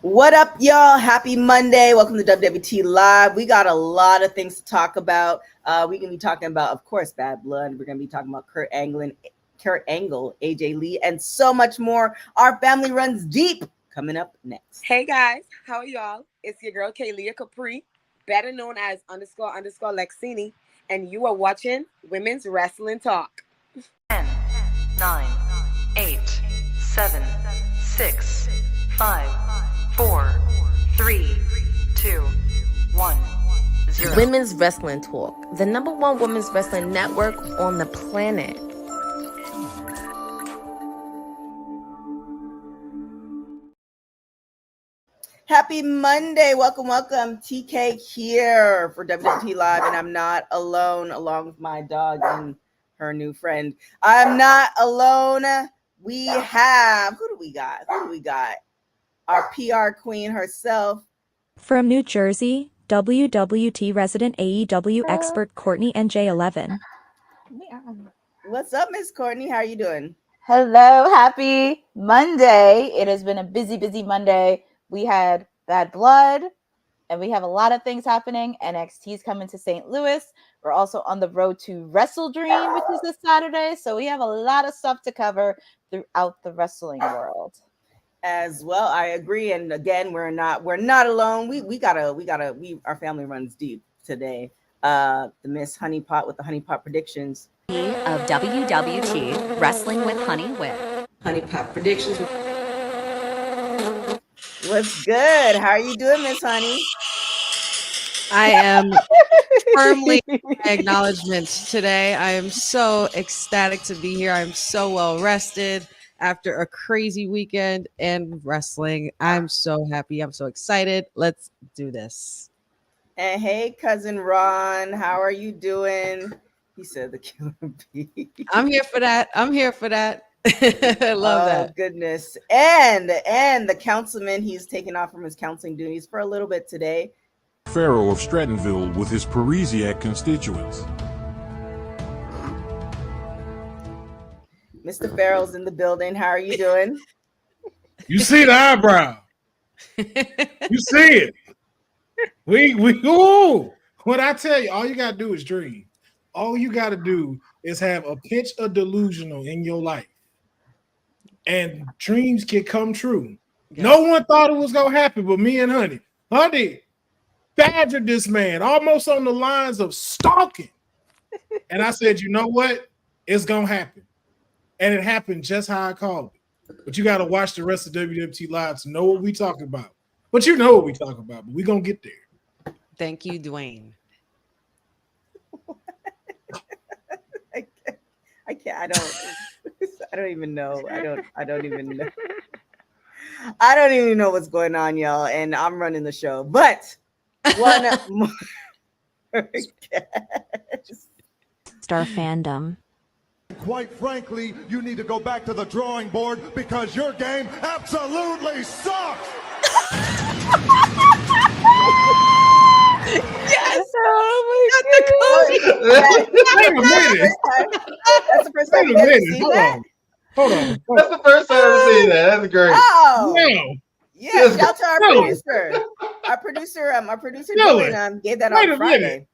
What up, y'all? Happy Monday. Welcome to WWT Live. We got a lot of things to talk about. We're going to be talking about, of course, Bad Blood. We're going to be talking about Kurt Angle, AJ Lee, and so much more. Our family runs deep. Coming up next. Hey, guys. How are y'all? It's your girl, Kaylia Capri, better known as __ Lexini, and you are watching Women's Wrestling Talk. 10, 9, 8, 7, 6, 5, 4, 3, 2, 1, 0. Women's Wrestling Talk, the #1 women's wrestling network on the planet. Happy Monday. Welcome. TK here for WWT Live, and I'm not alone, along with my dog and her new friend. I'm not alone. We have, who do we got? Our PR queen herself. From New Jersey, WWT resident AEW expert Courtney NJ11. What's up, Miss Courtney? How are you doing? Hello, happy Monday. It has been a busy Monday. We had Bad Blood, and we have a lot of things happening. NXT's coming to St. Louis. We're also on the road to Wrestle Dream, which is this Saturday. So we have a lot of stuff to cover throughout the wrestling world. As well, I agree. And again, we're not alone. Our family runs deep today. The Miss Honeypot with the Honeypot predictions Of WWT Wrestling with Honey with Honeypot predictions. What's good? How are you doing, Miss Honey? I am firmly in acknowledgement today. I am so ecstatic to be here. I'm so well rested after a crazy weekend and wrestling. I'm so happy. I'm so excited. Let's do this. And hey, cousin Ron, how are you doing? He said the killer bee. I'm here for that. I love that. Goodness. And the councilman, he's taken off from his counseling duties for a little bit today. Pharaoh of Strattonville with his Parisiac constituents. Mr. Farrell's in the building. How are you doing? You see the eyebrow. You see it. What I tell you, all you gotta do is dream. All you gotta do is have a pinch of delusional in your life. And dreams can come true. Yeah. No one thought it was gonna happen but me and Honey. Honey badgered this man almost on the lines of stalking. And I said, you know what? It's gonna happen. And it happened just how I called it. But you gotta watch the rest of WWT Live to know what we talking about. But you know what we talking about, but we're gonna get there. Thank you, Dwayne. I can't. I don't even know. I don't even know. I don't even know what's going on, y'all. And I'm running the show. But one more guest. Star fandom. Quite frankly, you need to go back to the drawing board because your game absolutely sucks. Yes! Oh my God! Wait a minute. That's the first time you've ever seen that? Hold on. That's the first time I've seen that. That's great. Oh, No. yeah! Shout out to our producer. Our producer Dylan, gave that on Friday. Minute.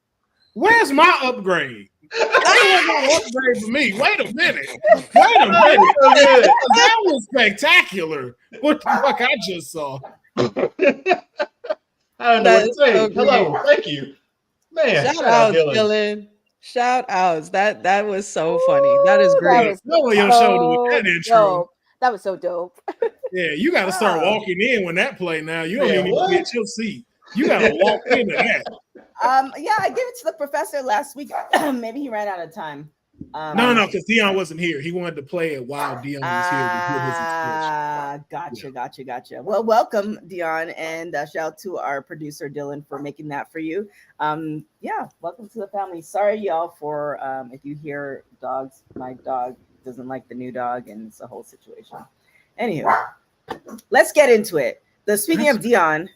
Where's my upgrade? That was no upgrade for me. Wait a minute. That was spectacular. What the fuck I just saw? I don't know what to say. So hello, thank you, man. Shout out, Dylan. Shout outs. That was so funny. That is great. No way your show with that intro. That was so dope. Yeah, you got to start walking in when that play. Now you don't even need to get your seat. You got to walk into that. Yeah, I gave it to the professor last week. Maybe he ran out of time. No, because Dion wasn't here. He wanted to play it while Dion was here. Gotcha. Well, welcome, Dion, and shout out to our producer Dylan for making that for you. Yeah, welcome to the family. Sorry, y'all, for if you hear dogs. My dog doesn't like the new dog, and it's a whole situation. Anywho, let's get into it. Speaking of Dion,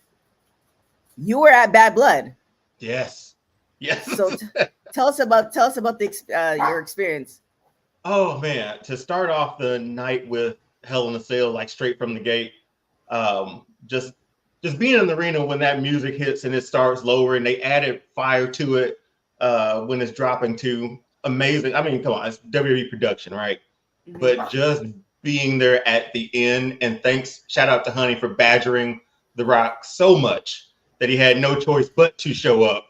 you were at Bad Blood. Yes. So tell us about your experience. Oh man, to start off the night with Hell in a Cell, like straight from the gate, just just being in the arena when that music hits and it starts lower and they added fire to it when it's dropping to amazing. I mean, come on, it's WWE production, right? Mm-hmm. But just being there at the end, and shout out to Honey for badgering The Rock so much that he had no choice but to show up.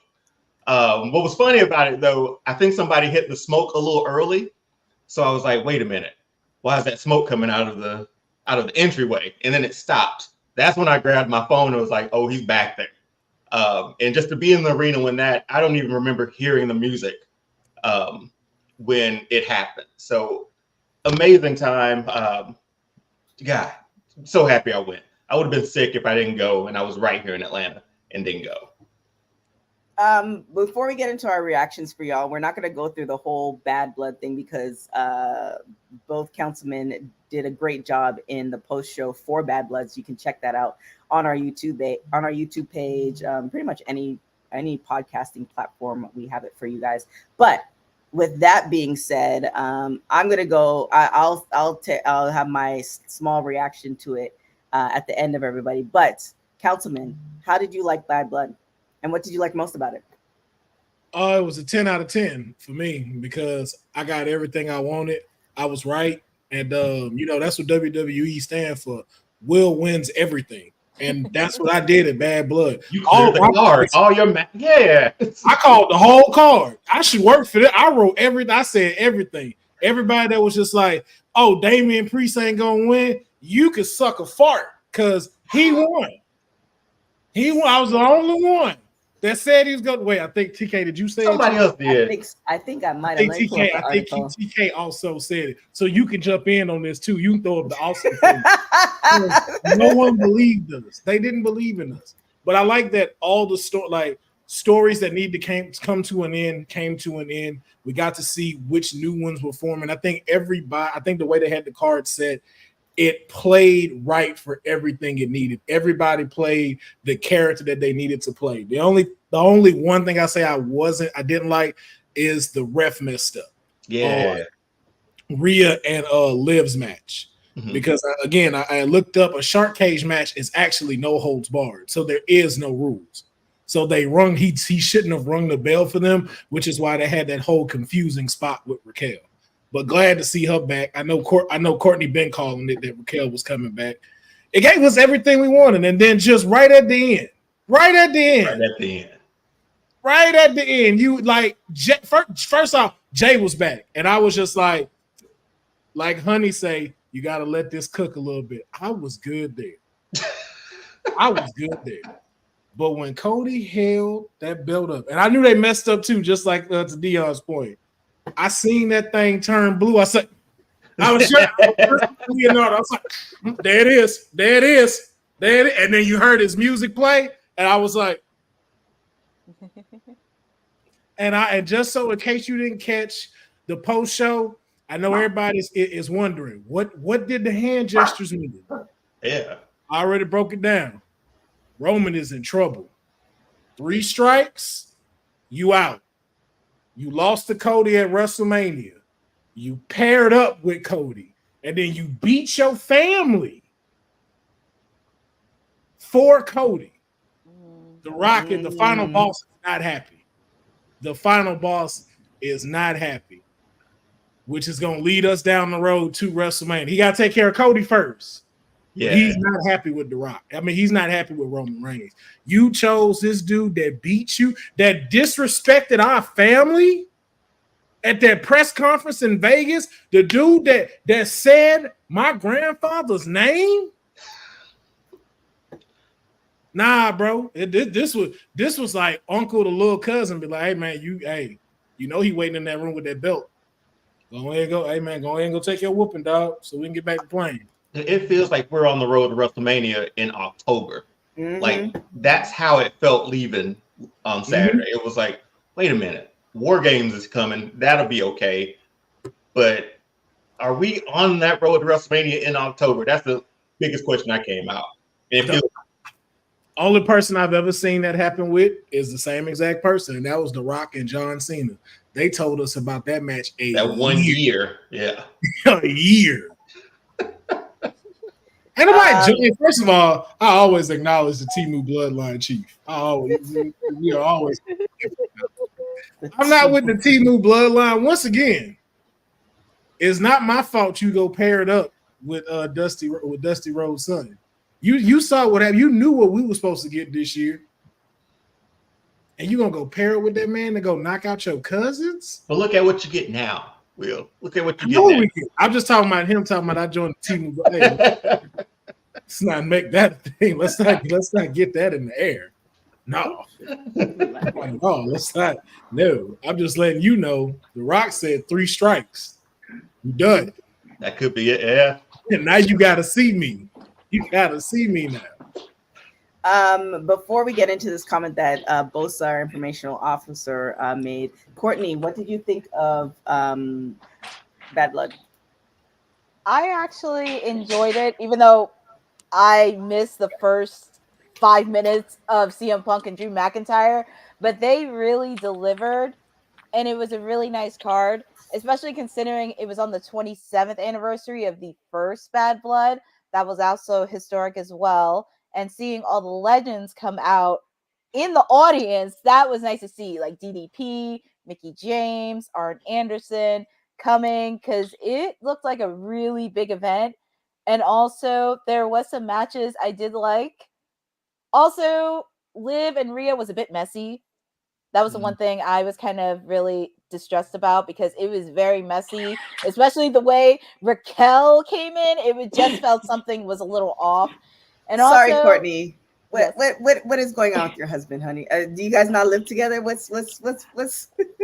What was funny about it, though, I think somebody hit the smoke a little early. So I was like, wait a minute, why is that smoke coming out of the entryway? And then it stopped. That's when I grabbed my phone and was like, oh, he's back there. And just to be in the arena when I don't even remember hearing the music when it happened. So amazing time. God, I'm so happy I went. I would have been sick if I didn't go, and I was right here in Atlanta and didn't go. Before we get into our reactions for y'all, we're not going to go through the whole Bad Blood thing because both councilmen did a great job in the post show for Bad Bloods. You can check that out on our YouTube page, pretty much any podcasting platform. We have it for you guys. But with that being said, I'm going to go. I'll have my small reaction to it at the end of everybody. But councilman, how did you like Bad Blood? And what did you like most about it? It was a 10 out of 10 for me because I got everything I wanted. I was right. And, that's what WWE stands for. Will wins everything. And that's what I did at Bad Blood. You called the card. Yeah. I called the whole card. I should work for that. I wrote everything. I said everything. Everybody that was just like, oh, Damian Priest ain't going to win. You could suck a fart because he won. I was the only one that said he was going to wait. I think TK, did you say somebody else did? I think I might have. I think TK also said it. So you can jump in on this too. You can throw up the awesome thing. No one believed us. They didn't believe in us. But I like that all the stories that need to come to an end came to an end. We got to see which new ones were forming. I think the way they had the card set, it played right for everything it needed. Everybody played the character that they needed to play. The only one thing I say I didn't like is the ref messed up. Yeah. Rhea and Liv's match. Mm-hmm. Because I looked up, a shark cage match is actually no holds barred. So there is no rules. So he shouldn't have rung the bell for them, which is why they had that whole confusing spot with Raquel. But glad to see her back. I know Courtney been calling it that Raquel was coming back. It gave us everything we wanted. And then just right at the end, you like, first off, Jey was back. And I was just like Honey say, you got to let this cook a little bit. I was good there. But when Cody held that belt up, and I knew they messed up too, just like to Dion's point. I seen that thing turn blue. I said, I was sure. I was like, there it is. And then you heard his music play, and I was like, and just so in case you didn't catch the post show, I know everybody is wondering what did the hand gestures mean? Yeah, I already broke it down. Roman is in trouble. 3 strikes, you out. You lost to Cody at WrestleMania. You paired up with Cody, and then you beat your family for Cody. The Rock and the final boss is not happy. The final boss is not happy, which is going to lead us down the road to WrestleMania. He got to take care of Cody first. Yeah. He's not happy with The Rock. I mean, he's not happy with Roman Reigns. You chose this dude that beat you, that disrespected our family at that press conference in Vegas. The dude that said my grandfather's name. Nah, bro. This was like uncle to little cousin. Be like, hey man, you know he waiting in that room with that belt. Go ahead, go. Hey man, go ahead and go take your whooping, dog, so we can get back to playing. It feels like we're on the road to WrestleMania in October. Mm-hmm. Like that's how it felt leaving on Saturday. Mm-hmm. It was like, wait a minute, War Games is coming. That'll be okay. But are we on that road to WrestleMania in October? That's the biggest question that came out. Only person I've ever seen that happen with is the same exact person, and that was The Rock and John Cena. They told us about that match that 1 year. Yeah. A year. Ain't nobody. First of all, I always acknowledge the Temu Bloodline chief. We are always. I'm not with the Temu Bloodline. Once again, it's not my fault you go pair it up with Dusty Rhodes' son. You saw what happened. You knew what we were supposed to get this year. And you gonna go pair it with that man to go knock out your cousins? But look at what you get now, Will. Look at what you get now. I'm just talking about him talking about I joined the team. Let's not make that a thing. Let's not get that in the air. No. No, let's not. No. I'm just letting you know The Rock said 3 strikes. You done. That could be it, yeah. And now you gotta see me. You gotta see me now. Before we get into this comment that Bosa, our informational officer, made, Courtney, what did you think of Bad Blood? I actually enjoyed it, even though I missed the first 5 minutes of CM Punk and Drew McIntyre, but they really delivered, and it was a really nice card, especially considering it was on the 27th anniversary of the first Bad Blood. That was also historic as well. And seeing all the legends come out in the audience, that was nice to see. Like DDP, Mickey James, Arn Anderson coming, because it looked like a really big event. And also, there was some matches I did like. Also, Liv and Rhea was a bit messy. That was the one thing I was kind of really distressed about, because it was very messy, especially the way Raquel came in. It just felt something was a little off. And sorry, also, Courtney. Yes. What is going on with your husband, honey? Do you guys not live together? What's?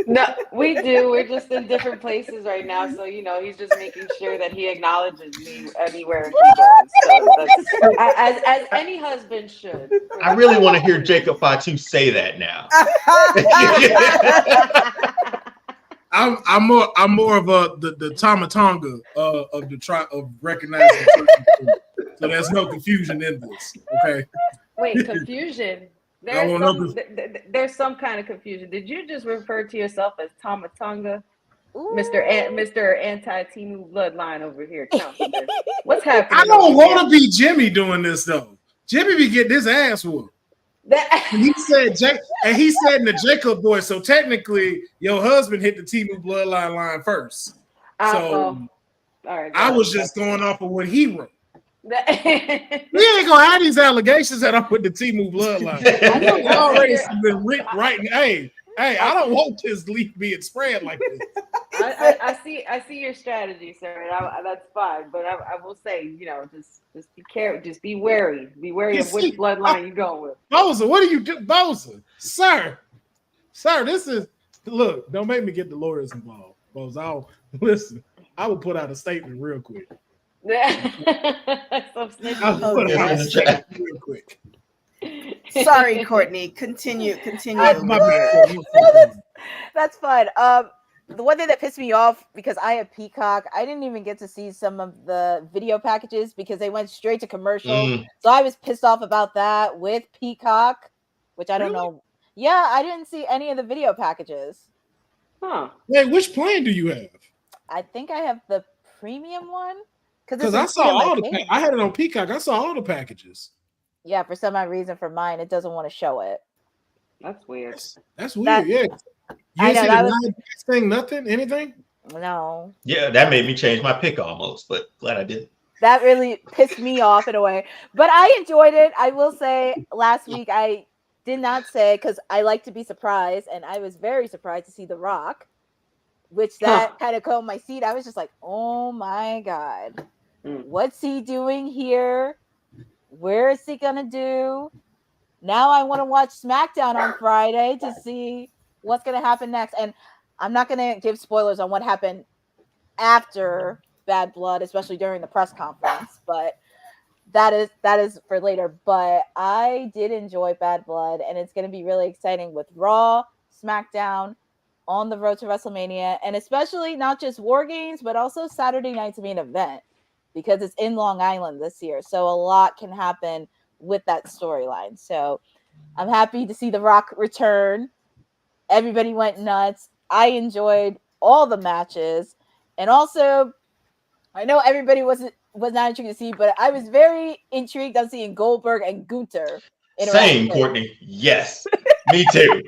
No, we do. We're just in different places right now, so he's just making sure that he acknowledges me anywhere he goes. So that's, as any husband should. I really want to hear Jacob Fatu say that now. I'm more of the Tomatonga of of recognizing. So there's no confusion in this. Okay. Wait, confusion. There's some kind of confusion. Did you just refer to yourself as Tomatonga? Mr. Anti-Temu Bloodline over here. What's happening? I don't want to be Jimmy doing this though. Jimmy be getting his ass whooped. And he said in the Jacob voice. So technically, your husband hit the Temu Bloodline line first. So all right, I was just going off of what he wrote. We ain't gonna have these allegations that I'm with the Temu Bloodline. I already been writing. Hey, I don't want this leak being spread like this. I see your strategy, sir. That's fine, but I will say, just be careful, just be wary of which bloodline you're going with. Bosa, what are you doing, Bosa? Sir, this is look. Don't make me get the lawyers involved, Bosa. Listen, I will put out a statement real quick. Some real quick. Sorry, Courtney. Continue. That's fine. The one thing that pissed me off, because I have Peacock, I didn't even get to see some of the video packages because they went straight to commercials. So I was pissed off about that with Peacock, which I don't know. Yeah, I didn't see any of the video packages. Huh. Wait, which plan do you have? I think I have the premium one. Because I saw all the I had it on Peacock. I saw all the packages. Yeah, for some odd reason for mine, it doesn't want to show it. That's weird. That's weird, yeah. You didn't see the thing, nothing, anything? No. Yeah, that made me change my pick almost, but glad I did. That really pissed me off in a way. But I enjoyed it. I will say last week I did not say, because I like to be surprised, and I was very surprised to see The Rock, which that kind of calmed my seat. I was just like, oh my God. What's he doing here? Where is he gonna do? Now I want to watch SmackDown on Friday to see what's gonna happen next. And I'm not gonna give spoilers on what happened after Bad Blood, especially during the press conference, but that is for later. But I did enjoy Bad Blood, and it's gonna be really exciting with Raw, SmackDown, on the road to WrestleMania, and especially not just War Games, but also Saturday night's main event, because it's in Long Island this year. So a lot can happen with that storyline. So I'm happy to see The Rock return. Everybody went nuts. I enjoyed all the matches. And also, I know everybody wasn't was not intrigued to see, but I was very intrigued on seeing Goldberg and Gunther. Same, Courtney. Yes, me too.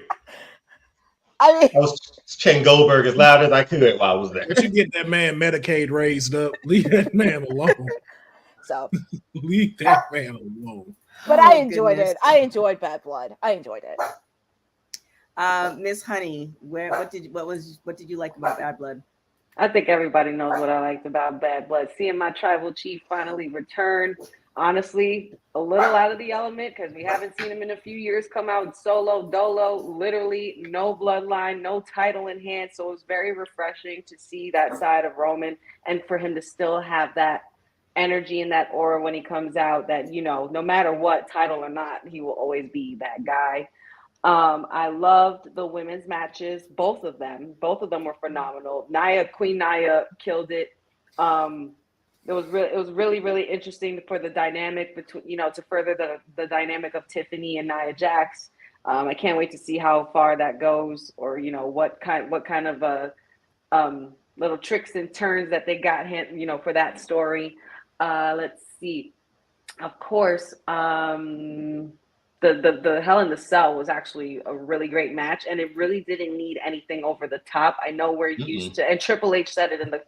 I mean, I was chanting Goldberg as loud as I could while I was there. But you get that man Medicaid raised up. Leave that man alone. So leave that man alone. But I enjoyed it. I enjoyed Bad Blood. I enjoyed it. Miss Honey, what did you like about Bad Blood? I think everybody knows what I liked about Bad Blood. Seeing my tribal chief finally return, honestly, a little out of the element because we haven't seen him in a few years come out solo, dolo, literally no bloodline, no title in hand. So it was very refreshing to see that side of Roman and for him to still have that energy and that aura when he comes out that, you know, no matter what, title or not, he will always be that guy. I loved the women's matches, both of them were phenomenal. Queen Nia killed it. It was really interesting for the dynamic between, you know, to further the dynamic of Tiffany and Nia Jax. I can't wait to see how far that goes, or, you know, what kind of little tricks and turns that they got him, you know, for that story. Let's see. Of course, the Hell in the Cell was actually a really great match, and it really didn't need anything over the top. I know we're used to, and Triple H said it in the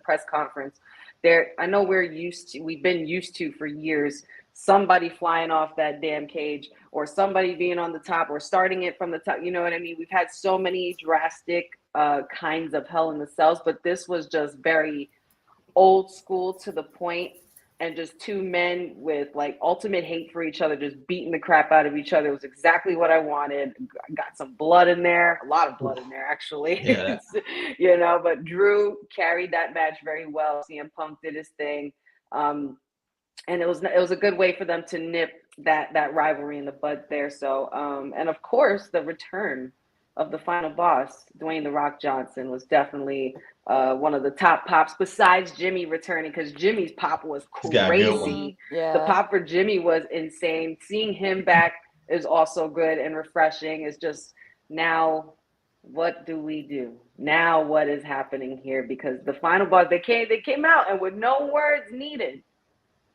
press conference. I know we've been used to for years, somebody flying off that damn cage, or somebody being on the top, or starting it from the top. You know what I mean? We've had so many drastic kinds of Hell in the Cells, but this was just very old school to the point. And just two men with like ultimate hate for each other, just beating the crap out of each other. It was exactly what I wanted. I got some blood in there, a lot of blood in there, actually. Yeah. You know, but Drew carried that match very well. CM Punk did his thing. And it was a good way for them to nip that rivalry in the bud there. So, and of course, the return of the final boss, Dwayne "The Rock" Johnson, was definitely one of the top pops besides Jimmy returning, because Jimmy's pop was crazy. Yeah. The pop for Jimmy was insane. Seeing him back is also good and refreshing. It's just, now what do we do? Now what is happening here? Because the final boss, they came out and with no words needed.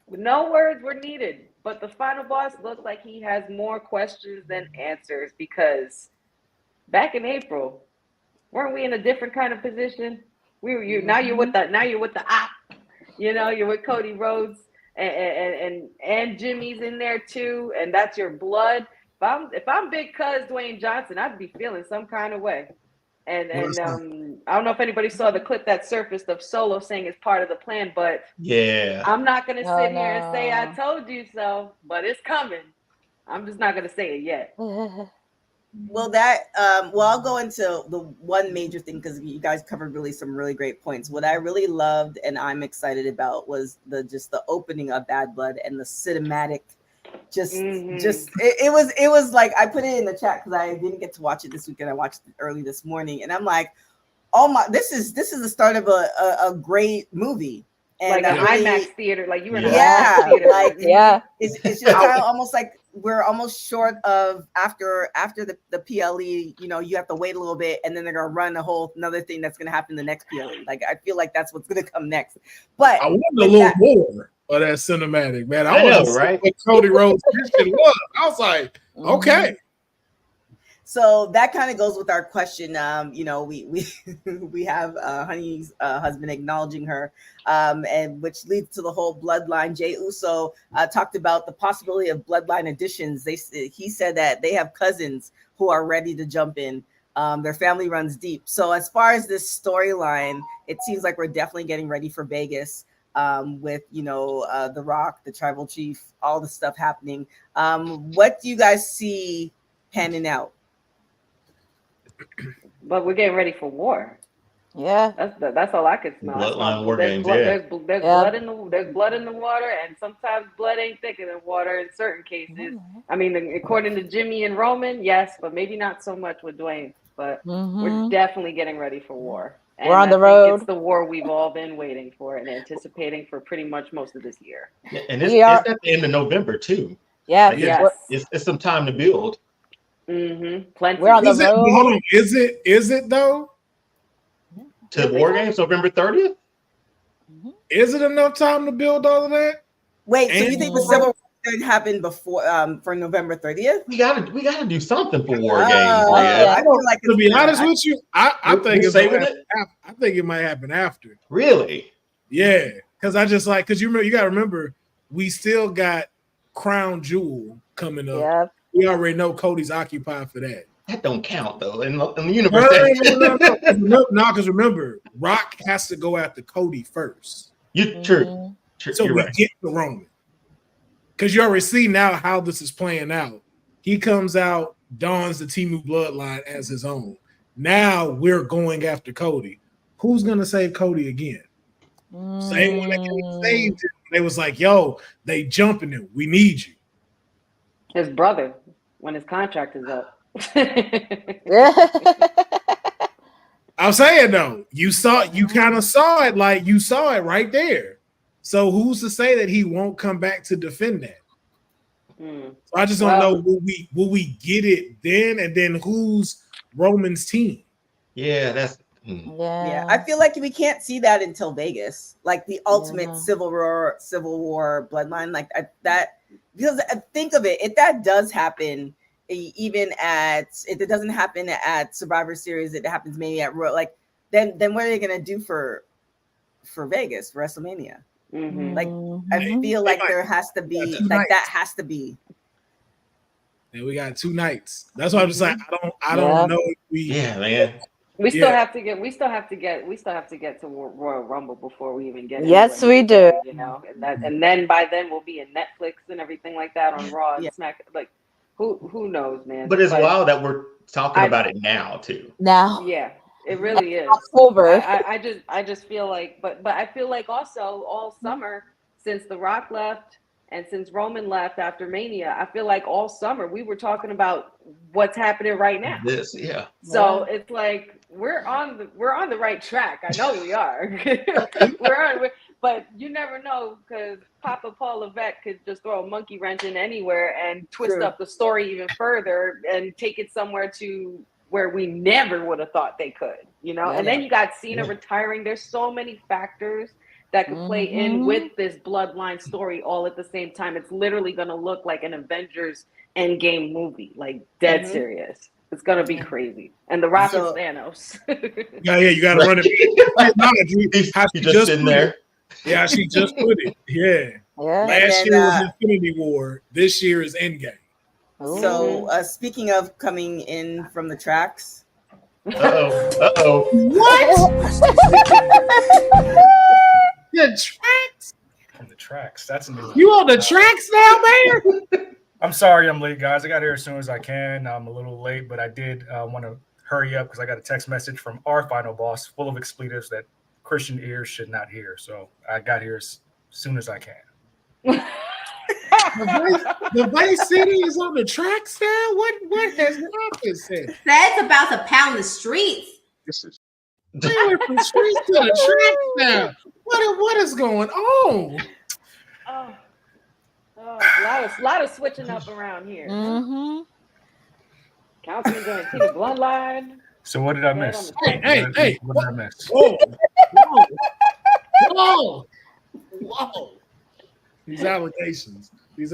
With no words were needed. But the final boss looked like he has more questions than answers, because back in April, weren't we in a different kind of position? Now you're with the op, you know, you're with Cody Rhodes and Jimmy's in there too, and that's your blood. If I'm Big Cuz Dwayne Johnson, I'd be feeling some kind of way. And I don't know if anybody saw the clip that surfaced of Solo saying it's part of the plan, but yeah, I'm not gonna sit here and say I told you so, but it's coming. I'm just not gonna say it yet. Well, I'll go into the one major thing, because you guys covered some really great points. What I really loved and I'm excited about was the opening of Bad Blood and the cinematic. It was like, I put it in the chat because I didn't get to watch it this weekend. I watched it early this morning, and I'm like, oh my, this is the start of a great movie. And like an IMAX theater, like you were in an IMAX theater. Like, yeah, it's just kind of almost like we're almost short of after the PLE. You know, you have to wait a little bit, and then they're gonna run another thing that's gonna happen the next PLE. Like, I feel like that's what's gonna come next. But I want a little more of that cinematic, man. I know, right? What Cody Rhodes Christian was. I was like, okay. So that kind of goes with our question. You know, we have Honey's husband acknowledging her, and which leads to the whole bloodline. Jey Uso talked about the possibility of bloodline additions. He said that they have cousins who are ready to jump in. Their family runs deep. So as far as this storyline, it seems like we're definitely getting ready for Vegas. With, you know, The Rock, the tribal chief, all the stuff happening. What do you guys see panning out? But we're getting ready for war. Yeah, that's all I could smell. Bloodline war games. There's blood in the water, and sometimes blood ain't thicker than water in certain cases. I mean, according to Jimmy and Roman, yes, but maybe not so much with Dwayne. But we're definitely getting ready for war. And we're on the road. It's the war we've all been waiting for and anticipating for pretty much most of this year. Yeah, and it's at the end of November too. Yeah, like it's some time to build. Plenty. We're on the road. Hold on. Is it though? To War Games, November 30th? Is it enough time to build all of that? Wait, so you think the Civil War should happen before for November 30th? We gotta do something for War Games. I feel like to be honest with you, I think it's saving it. I think it might happen after. Really? Yeah, because I just like you got to remember we still got Crown Jewel coming up. Yep. We already know Cody's occupied for that. That don't count though in the universe. No, because remember, Rock has to go after Cody first. True. So we get the Roman. Because you already see now how this is playing out. He comes out, dons the Temu bloodline as his own. Now we're going after Cody. Who's gonna save Cody again? Same one that saved him. They was like, yo, they jumping him. We need you. His brother, when his contract is up. I'm saying though, you kind of saw it, like you saw it right there. So who's to say that he won't come back to defend that? So I just don't know. Will we get it then? And then who's Roman's team? Yeah, that's yeah. I feel like we can't see that until Vegas, like the ultimate Civil War bloodline, like that. Because think of it, if that does happen, even if it doesn't happen at Survivor Series, it happens maybe at Royal. Like then what are they gonna do for Vegas WrestleMania? Like I feel like there has to be like that has to be. And we got 2 nights. That's why I'm just like I don't know if man. We still have to get to Royal Rumble before we even get. Yes, we do. You know, and then by then we'll be in Netflix and everything like that on Raw and Smack. Like, who knows, man? But it's wild that we're talking about it now too. Now, yeah, it really is. October. I just feel like, but I feel like also all summer since The Rock left. And since Roman left after Mania, I feel like all summer we were talking about what's happening right now. So it's like we're on the right track. I know we are. But you never know because Papa Paul Levesque could just throw a monkey wrench in anywhere and twist up the story even further and take it somewhere to where we never would have thought they could. You know. And then you got Cena retiring. There's so many factors that could play in with this bloodline story all at the same time. It's literally going to look like an Avengers Endgame movie, like dead serious. It's going to be crazy. And The Rock is Thanos. You got to run it. He's just in there. Yeah, she just put it. Yeah. Last year was Infinity War. This year is Endgame. So speaking of coming in from the tracks. Uh-oh. What? The tracks? On the tracks. That's a new one. You on the tracks now, man? I'm sorry I'm late, guys. I got here as soon as I can. I'm a little late, but I did want to hurry up because I got a text message from our final boss full of expletives that Christian ears should not hear. So I got here as soon as I can. The Vice City is on the tracks now? What has happened since? That's about to pound the streets. This is they went from streets to the tracks now. What is going on? A lot of switching up around here. Councilman going to see the bloodline. So what did I miss? Hey. What did I miss? Whoa. These allegations is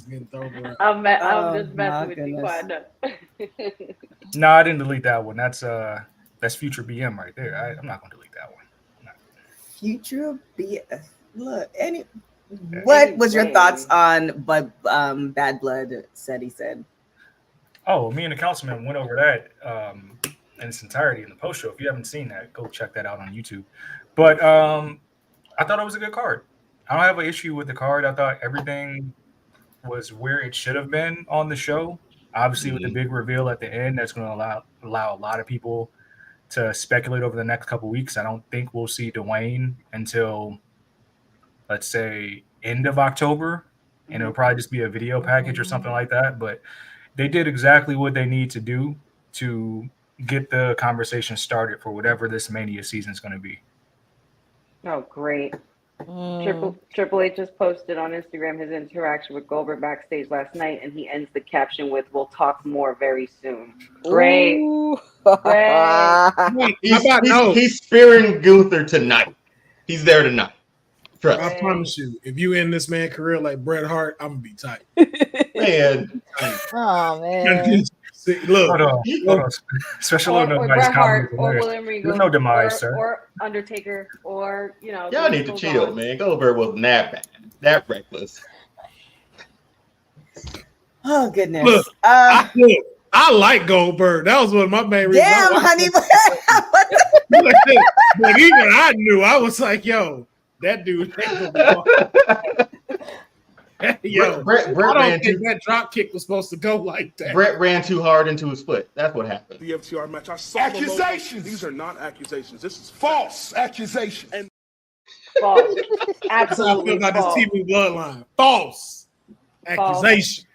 getting thrown around. I'm just messing with you. I know. No, I didn't delete that one. That's Future BM right there. I'm not going to delete that one. Future BM. Look, what was your thoughts on Bad Blood said? Oh, me and the councilman went over that in its entirety in the post show. If you haven't seen that, go check that out on YouTube. But I thought it was a good card. I don't have an issue with the card. I thought everything was where it should have been on the show. Obviously, with the big reveal at the end, that's going to allow a lot of people to speculate over the next couple of weeks. I don't think we'll see Dwayne until, let's say, end of October, and it'll probably just be a video package or something like that. But they did exactly what they need to do to get the conversation started for whatever this Mania season is going to be. Oh, great. Triple H just posted on Instagram his interaction with Goldberg backstage last night, and he ends the caption with, "We'll talk more very soon." Great. He's spearing Gunther tonight. He's there tonight. Trust. I promise you, if you end this man's career like Bret Hart, I'm gonna be tight. Man. Oh man. Look, hold on. Special or note, Bret Hart, or William Regal, no demise, sir. or Undertaker, or y'all need to chill, man. Goldberg wasn't that bad, that reckless. Oh goodness. Look, I like Goldberg. That was one of my main reasons. Damn, honey. But even I knew, I was like, yo, that dude. Yo, Brett I don't ran think that drop kick was supposed to go like that. Brett ran too hard into his foot. That's what happened. The FTR match. I saw accusations. These are not accusations. This is false accusation. And false. That's how I feel about this TV bloodline. False accusations.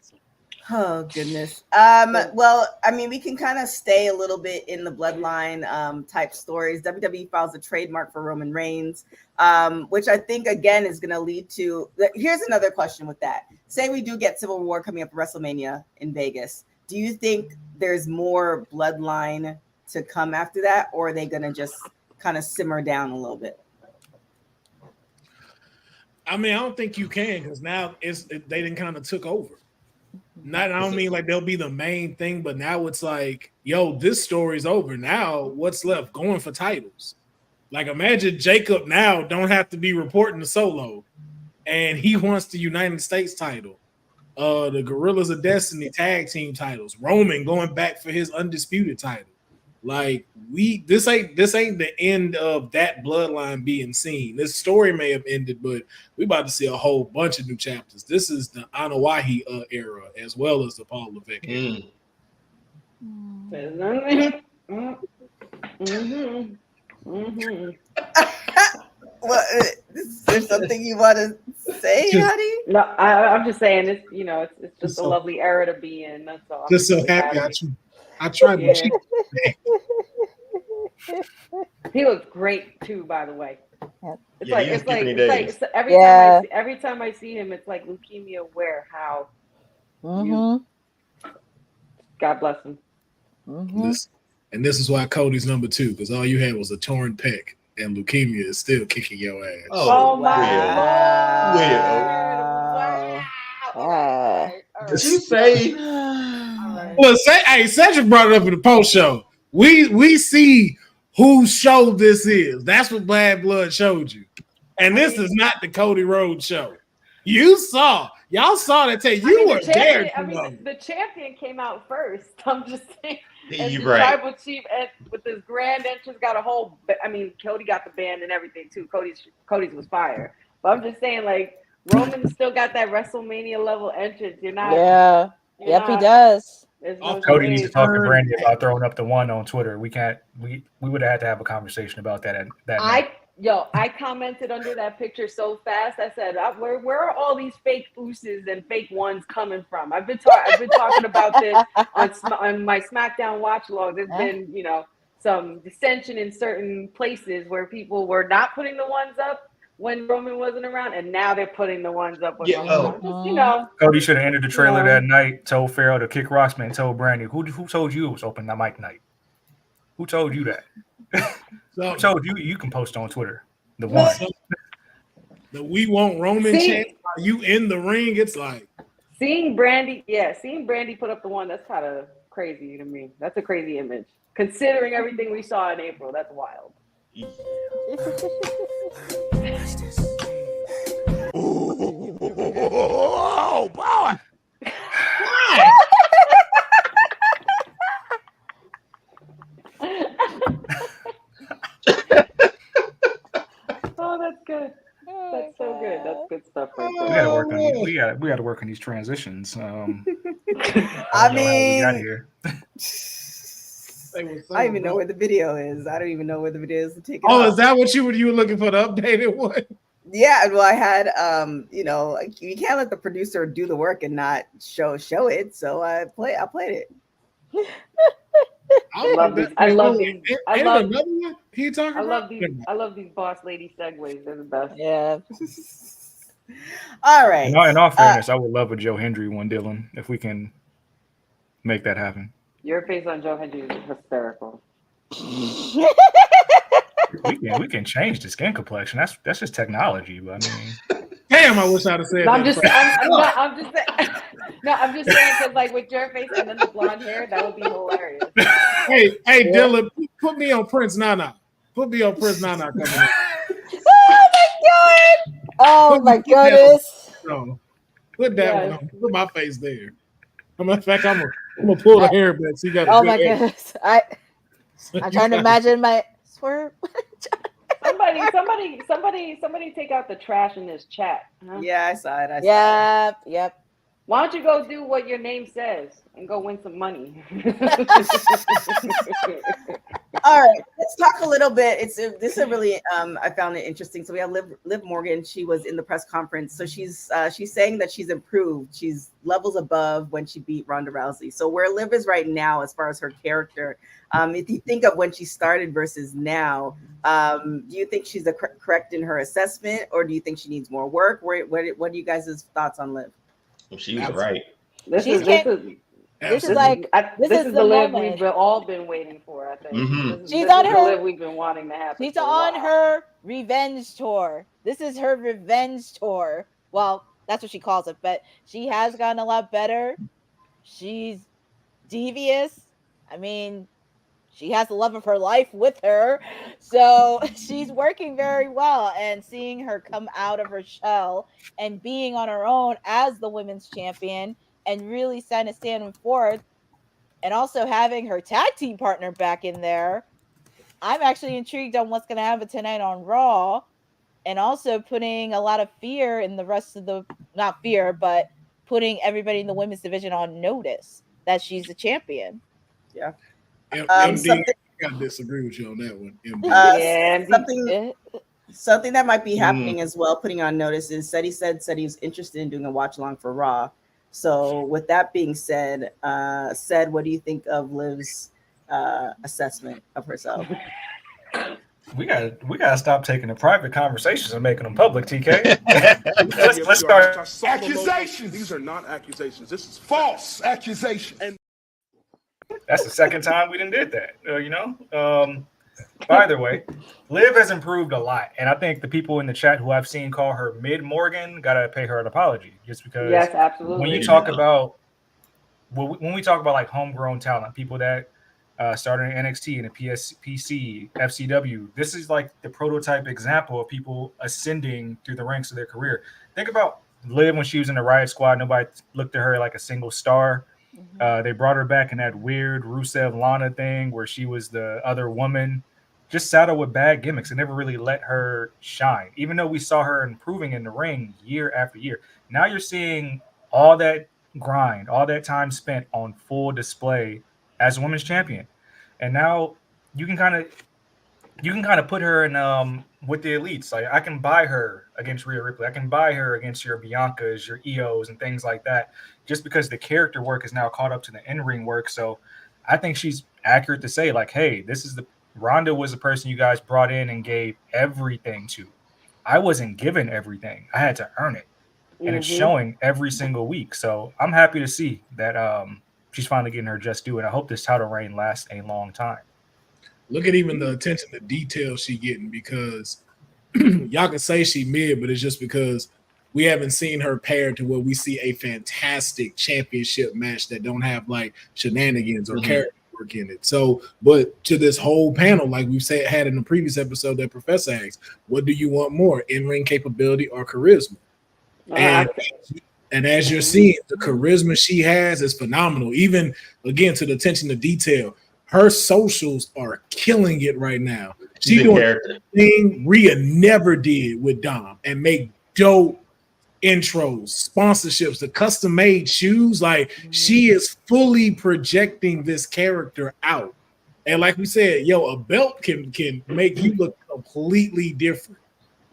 Oh goodness. Well, I mean, we can kind of stay a little bit in the bloodline type stories. WWE files a trademark for Roman Reigns, which I think again is going to lead to. Here's another question with that. Say we do get Civil War coming up at WrestleMania in Vegas. Do you think there's more bloodline to come after that, or are they going to just kind of simmer down a little bit? I mean, I don't think you can, because now they didn't kind of took over. I don't mean like they'll be the main thing, but now it's like, yo, this story's over. Now what's left? Going for titles. Like, imagine Jacob now don't have to be reporting to Solo, and he wants the United States title. The Gorillas of Destiny tag team titles. Roman going back for his undisputed title. Like, this ain't the end of that bloodline being seen. This story may have ended, but we about to see a whole bunch of new chapters. This is the Anoa'i era as well as the Paul Levesque era. Well, is there something you want to say, honey? No, I'm just saying it's it's just a lovely era to be in. That's all. Just so happy. I tried my cheek. He looks great too, by the way. It's every time I see him, it's like leukemia aware. How? God bless him. And this is why Cody's number 2, because all you had was a torn pec, and leukemia is still kicking your ass. Oh my Lord! Did you say? Well, Cedric brought it up in the post show. We see whose show this is. That's what Bad Blood showed you. And this is not the Cody Rhodes show. Y'all saw that tape. You were there. The champion came out first. I'm just saying. You're the right. Tribal Chief with his grand entrance got a whole. I mean, Cody got the band and everything too. Cody's was fire. But I'm just saying, like, Roman still got that WrestleMania level entrance. You're not. Yeah. Yep, he does. Cody needs to talk to Brandy about throwing up the one on Twitter. We can't. We would have had to have a conversation about that. I commented under that picture so fast. I said, "Where are all these fake ooses and fake ones coming from?" I've been talking about this on my SmackDown watch log. There's been some dissension in certain places where people were not putting the ones up when Roman wasn't around, and now they're putting the ones up when Roman. Cody should have ended the trailer that night. Told Pharaoh to kick Rossman. Told Brandy, who told you it was open that mic night? Who told you that? Who told you? You can post on Twitter. The one. The we want Roman chant. Are you in the ring? It's like seeing Brandy put up the one. That's kind of crazy to me. That's a crazy image, considering everything we saw in April. That's wild. Oh boy! Oh, that's good. That's so good. That's good stuff right there. We got to work on these transitions. I mean, I don't even know where the video is. I don't even know where the video is to take it. Oh, off. is that what you were looking for, the updated one? Yeah, well, I had you can't let the producer do the work and not show it. So I played it. I love these boss lady segues. They're the best. Yeah. All right. In all fairness, I would love a Joe Hendry one, Dylan, if we can make that happen. Your face on Joe Hendry is hysterical. We can change the skin complexion. That's just technology. But I mean, damn, I wish I'd have said No, that. I'm just saying. No, I'm just saying because like with your face and then the blonde hair, that would be hilarious. Hey, Dylan, put me on Prince Nana. Put me on Prince Nana coming in. Oh my goodness. No, put that one on. Put my face there. In fact, I'm gonna pull the hair back. So you got. Oh my goodness. I'm trying to imagine my swerve. Somebody take out the trash in this chat. Huh? Yeah, I saw it. Yep. Why don't you go do what your name says and go win some money? All right, let's talk a little bit. This is a really I found it interesting. So we have Liv Morgan. She was in the press conference. So she's saying that she's improved. She's levels above when she beat Ronda Rousey. So where Liv is right now, as far as her character, if you think of when she started versus now, do you think she's correct in her assessment, or do you think she needs more work? What are you guys' thoughts on Liv? She was right. This is the Liv we've all been waiting for. I think She's on her. Liv we've been wanting to happen. She's on her revenge tour. This is her revenge tour. Well, that's what she calls it, but she has gotten a lot better. She's devious. I mean, she has the love of her life with her. So she's working very well, and seeing her come out of her shell and being on her own as the women's champion and really standing forth, and also having her tag team partner back in there. I'm actually intrigued on what's going to happen tonight on Raw, and also putting a lot of fear in the rest of the, not fear, but putting everybody in the women's division on notice that she's a champion. Yeah. MD, I gotta disagree with you on that one. MD. Something that might be happening as well, putting on notice, is said he was interested in doing a watch along for Raw. So with that being said, what do you think of Liv's assessment of herself? We gotta stop taking the private conversations and making them public, TK. let's start. Accusations. These are not accusations. This is false accusation. And that's the second time we done did that. By the way, Liv has improved a lot, and I think the people in the chat who I've seen call her Mid Morgan gotta pay her an apology, just because. Yes, absolutely. When you talk about when we talk about like homegrown talent, people that started in NXT and the PC, FCW, this is like the prototype example of people ascending through the ranks of their career. Think about Liv when she was in the Riot Squad. Nobody looked at her like a single star. They brought her back in that weird Rusev Lana thing where she was the other woman, just saddled with bad gimmicks and never really let her shine, even though we saw her improving in the ring year after year. Now you're seeing all that grind, all that time spent on full display as a women's champion. And now you can kind of put her in with the elites. Like, I can buy her against Rhea Ripley. I can buy her against your Biancas, your Ios, and things like that, just because the character work is now caught up to the in-ring work. So I think she's accurate to say, like, hey, Ronda was the person you guys brought in and gave everything to. I wasn't given everything. I had to earn it. And it's showing every single week. So I'm happy to see that she's finally getting her just due. And I hope this title reign lasts a long time. Look at even the attention to detail she getting, because y'all can say she mid, but it's just because we haven't seen her paired to where we see a fantastic championship match that don't have like shenanigans or character work in it. So, but to this whole panel, like we've had in the previous episode that Professor asked, what do you want more, in-ring capability or charisma? And as you're seeing, the charisma she has is phenomenal. Even again, to the attention to detail, her socials are killing it right now. She's doing the thing Rhea never did with Dom, and make dope intros, sponsorships, the custom-made shoes. Like, she is fully projecting this character out. And like we said, a belt can make you look completely different.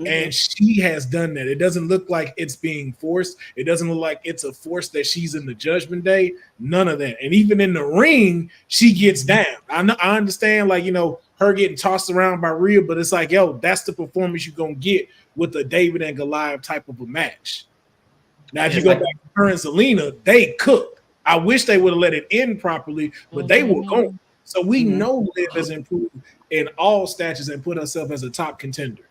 And she has done that. It doesn't look like it's being forced. It doesn't look like it's a force that she's in the Judgment Day. None of that. And even in the ring, she gets down. I understand, like, her getting tossed around by Rhea, but it's like, that's the performance you're going to get with a David and Goliath type of a match. Now, if you go back to her and Zelina, they cooked. I wish they would have let it end properly, but they were going. So we know Liv has improved in all statures and put herself as a top contender.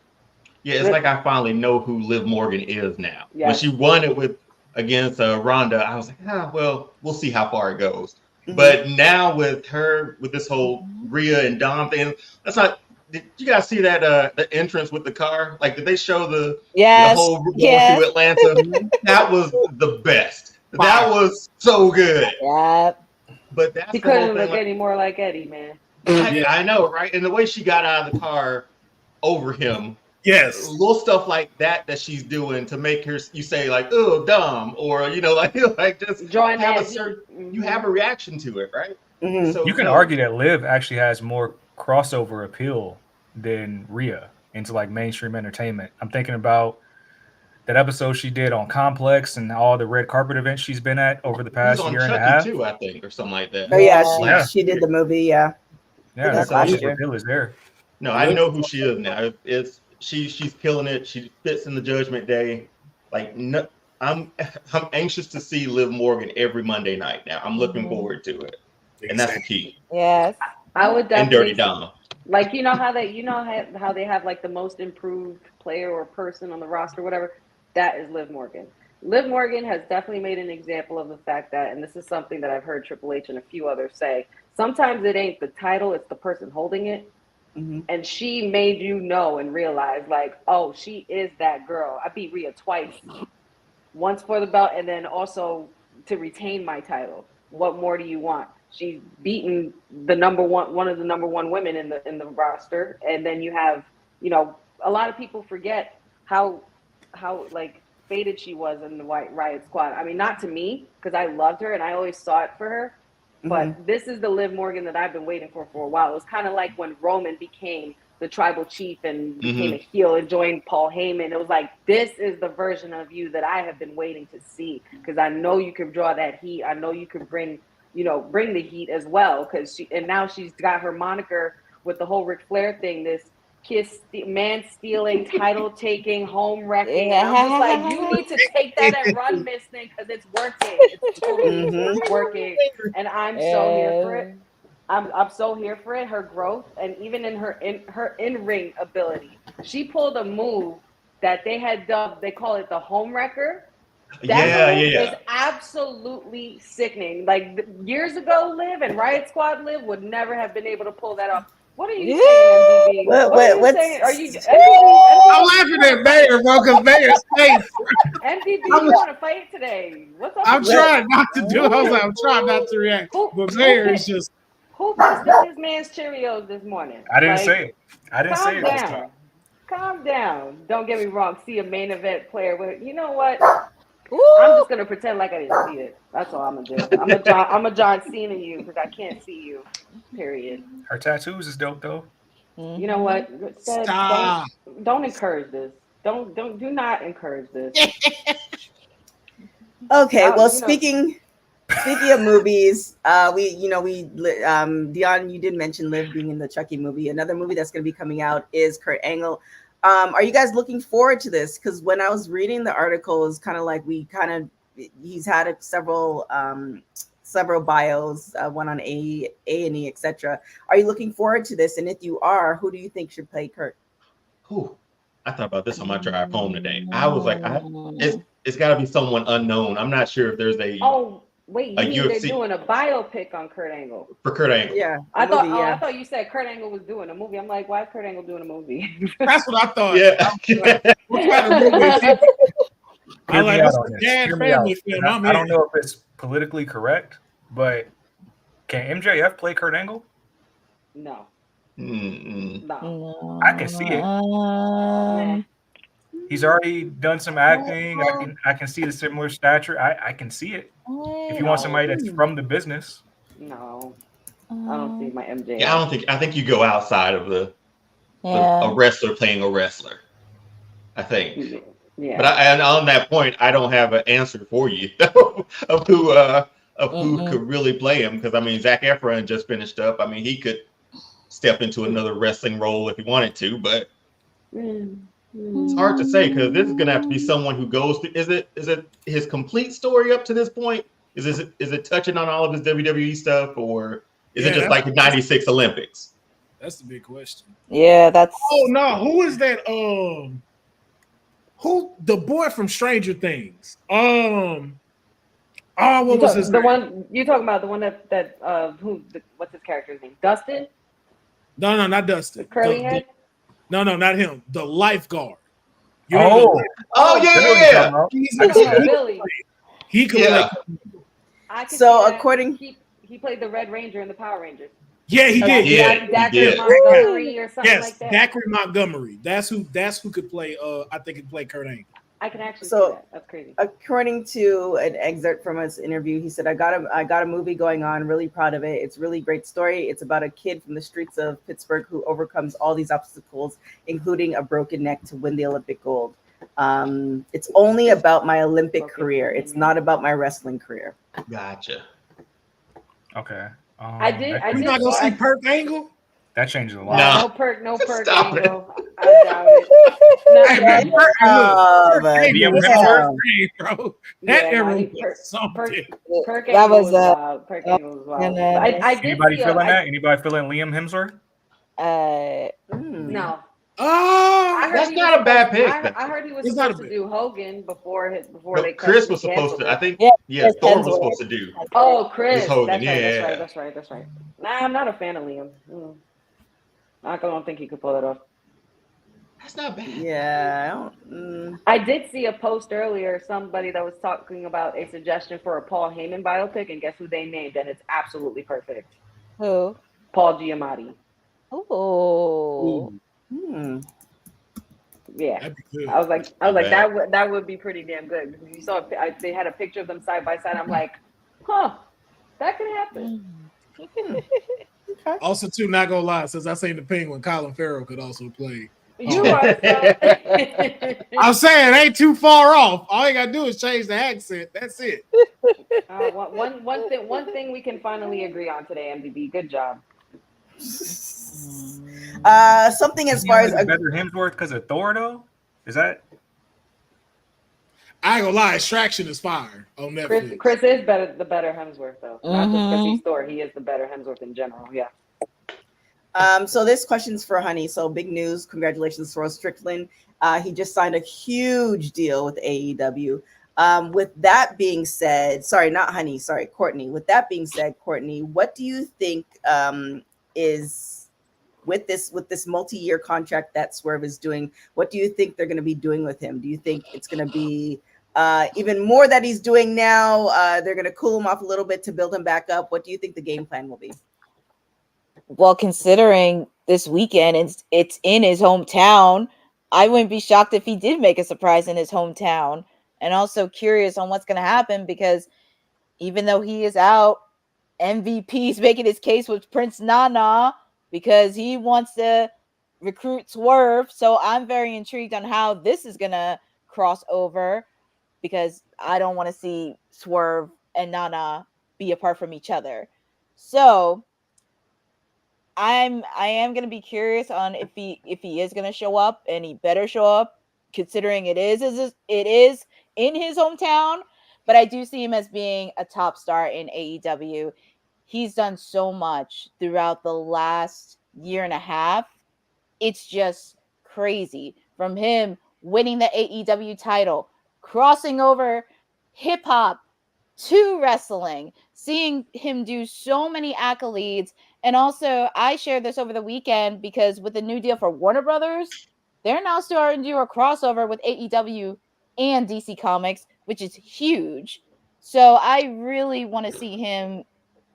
Yeah, it's like I finally know who Liv Morgan is now. Yes. When she won it against Ronda, I was like, well, we'll see how far it goes. But now with this whole Rhea and Dom thing, that's not. Did you guys see that the entrance with the car? Like, did they show the whole road to Atlanta? That was the best. Wow. That was so good. Yeah. But that's he couldn't look any more like Eddie, man. I know, right? And the way she got out of the car over him. Yes. Little stuff like that she's doing to make her, you say like, oh, dumb, or like just join have you have a reaction to it, right? So you can argue that Liv actually has more crossover appeal than Rhea into like mainstream entertainment. I'm thinking about that episode she did on Complex and all the red carpet events she's been at over the past year and a half. Too, I think, or something like that. Oh yeah, she did the movie. Yeah, that crossover appeal is there. No, I know who she is now. It's she's killing it. She fits in the Judgment Day. Like, no, I'm anxious to see Liv Morgan every Monday night now. I'm looking forward to it, and that's the key. Yes, I would definitely. And Dirty Dom. Like, you know how they have like the most improved player or person on the roster, whatever. That is Liv Morgan. Liv Morgan has definitely made an example of the fact that, and this is something that I've heard Triple H and a few others say, sometimes it ain't the title, it's the person holding it. And she made you know and realize, like, oh, she is that girl. I beat Rhea twice. Once for the belt, and then also to retain my title. What more do you want? She's beaten one of the number one women in the roster. And then you have, a lot of people forget how like faded she was in the White Riot Squad. I mean, not to me, because I loved her and I always saw it for her. But this is the Liv Morgan that I've been waiting for a while. It was kind of like when Roman became the tribal chief and became a heel and joined Paul Heyman. It was like, this is the version of you that I have been waiting to see, because I know you can draw that heat. I know you can bring the heat as well. And now she's got her moniker with the whole Ric Flair thing, this man stealing, title taking, home wrecking. And I'm just like, you need to take that and run this thing, because it's working. It's totally working, and I'm so here for it. I'm so here for it. Her growth, and even in her in-ring ability, she pulled a move that they had dubbed. They call it the home wrecker. That is absolutely sickening. Like years ago, Liv and Riot Squad Liv would never have been able to pull that off. What are you saying, MDB? What are you saying? Are you? I'm laughing at Mayor, bro, because Mayor's face. MDB, you want to fight today? What's up? I'm trying not to do. I'm trying not to react. But Mayor is just. Who busted this man's Cheerios this morning? I didn't say it. I didn't say it this time. Calm down. Don't get me wrong. See a main event player with. You know what? I'm just gonna pretend like I didn't see it. That's all I'm gonna do. I'm a John Cena you, because I can't see you. Period. Her tattoos is dope though. You know what? Stop. Don't encourage this. Do not encourage this. Okay. Well, speaking of movies, Dion, you did mention Liv being in the Chucky movie. Another movie that's going to be coming out is Kurt Angle. Are you guys looking forward to this? Because when I was reading the article, it's kind of like he's had several bios, one on A&E, etc. Are you looking forward to this? And if you are, who do you think should play Kurt? I thought about this on my drive home today. I was like, it's got to be someone unknown. I'm not sure if there's a. Oh, wait, they're doing a biopic on Kurt Angle. For Kurt Angle. Yeah. I thought you said Kurt Angle was doing a movie. I'm like, why is Kurt Angle doing a movie? That's what I thought. Yeah. What kind of movie? I like I don't know if it's politically correct, but can MJF play Kurt Angle? No. No. I can see it. He's already done some acting. I can see the similar stature. I can see it. If you want somebody that's from the business. No. I don't see my MJ. Yeah, I think you go outside of a wrestler playing a wrestler. I think. Yeah. But and on that point, I don't have an answer for you of who could really play him, because I mean Zac Efron just finished up. I mean, he could step into another wrestling role if he wanted to, but it's hard to say, because this is gonna have to be someone who goes to. Is it his complete story up to this point? Is it touching on all of his WWE stuff, or is it just like the '96 Olympics? That's the big question. Yeah, that's. Oh no, who is that? Who the boy from Stranger Things? What was his name? You talking about the one what's his character's name? Dustin? No, not Dustin. The curly head? No, not him. The lifeguard. Yeah. Billy. He could play. So according, he played the Red Ranger in the Power Rangers. Yeah, he did. Dacre Montgomery or something like that. Dacre Montgomery. That's who could play. I think he played Kurt Angle. I can actually see that. That's crazy. According to an excerpt from his interview, he said, I got a movie going on, really proud of it. It's a really great story. It's about a kid from the streets of Pittsburgh who overcomes all these obstacles, including a broken neck, to win the Olympic gold. It's only about my Olympic career. It's not about my wrestling career. Gotcha. Okay. I did. You're not gonna see Kurt Angle? That changes a lot. No perk Angle. I doubt it. That arrow was something. Perk Angle was wild. Perk Angle was wild. Anybody feeling that? Anybody feeling Liam Hemsworth? No. Oh, that's not a bad pick. I heard he was supposed to do Hogan before they. Chris was supposed to. I think. Yeah, Thor was supposed to do. Oh, Chris. Hogan. That's right. Nah, I'm not a fan of Liam. I don't think he could pull it off. That's not bad. Yeah, I did see a post earlier. Somebody that was talking about a suggestion for a Paul Heyman biopic, and guess who they named? And it's absolutely perfect. Who? Paul Giamatti. Oh. Yeah, I was like that would be pretty damn good. You saw they had a picture of them side by side. I'm like, that could happen. Also, too, not gonna lie, since I seen the Penguin, Colin Farrell could also play. You are. I'm saying it ain't too far off. All you gotta do is change the accent. That's it. One thing we can finally agree on today, MDB. Good job. Something as far as better Hemsworth because of Thor, though. Is that? I ain't gonna lie, Extraction is fire on Netflix. Chris is the better Hemsworth though. Not just because he's Thor, he is the better Hemsworth in general. Yeah. So this question's for Honey. So big news. Congratulations to Ross Strickland. He just signed a huge deal with AEW. With that being said, sorry, not Honey, sorry, Courtney. With that being said, Courtney, what do you think is with this multi-year contract that Swerve is doing? What do you think they're going to be doing with him? Do you think it's going to be even more that he's doing now? They're going to cool him off a little bit to build him back up. What do you think the game plan will be? Well, considering this weekend it's in his hometown, I wouldn't be shocked if he did make a surprise in his hometown. And also curious on what's going to happen, because even though he is out, MVP's making his case with Prince Nana because he wants to recruit Swerve. So I'm very intrigued on how this is going to cross over, because I don't want to see Swerve and Nana be apart from each other. So I am going to be curious on if he is going to show up, and he better show up considering it is in his hometown. But I do see him as being a top star in AEW. He's done so much throughout the last year and a half. It's just crazy. From him winning the AEW title, crossing over hip hop to wrestling, seeing him do so many accolades. And also, I shared this over the weekend because with the new deal for Warner Brothers, they're now starting to do a crossover with AEW and DC Comics, which is huge. So I really want to see him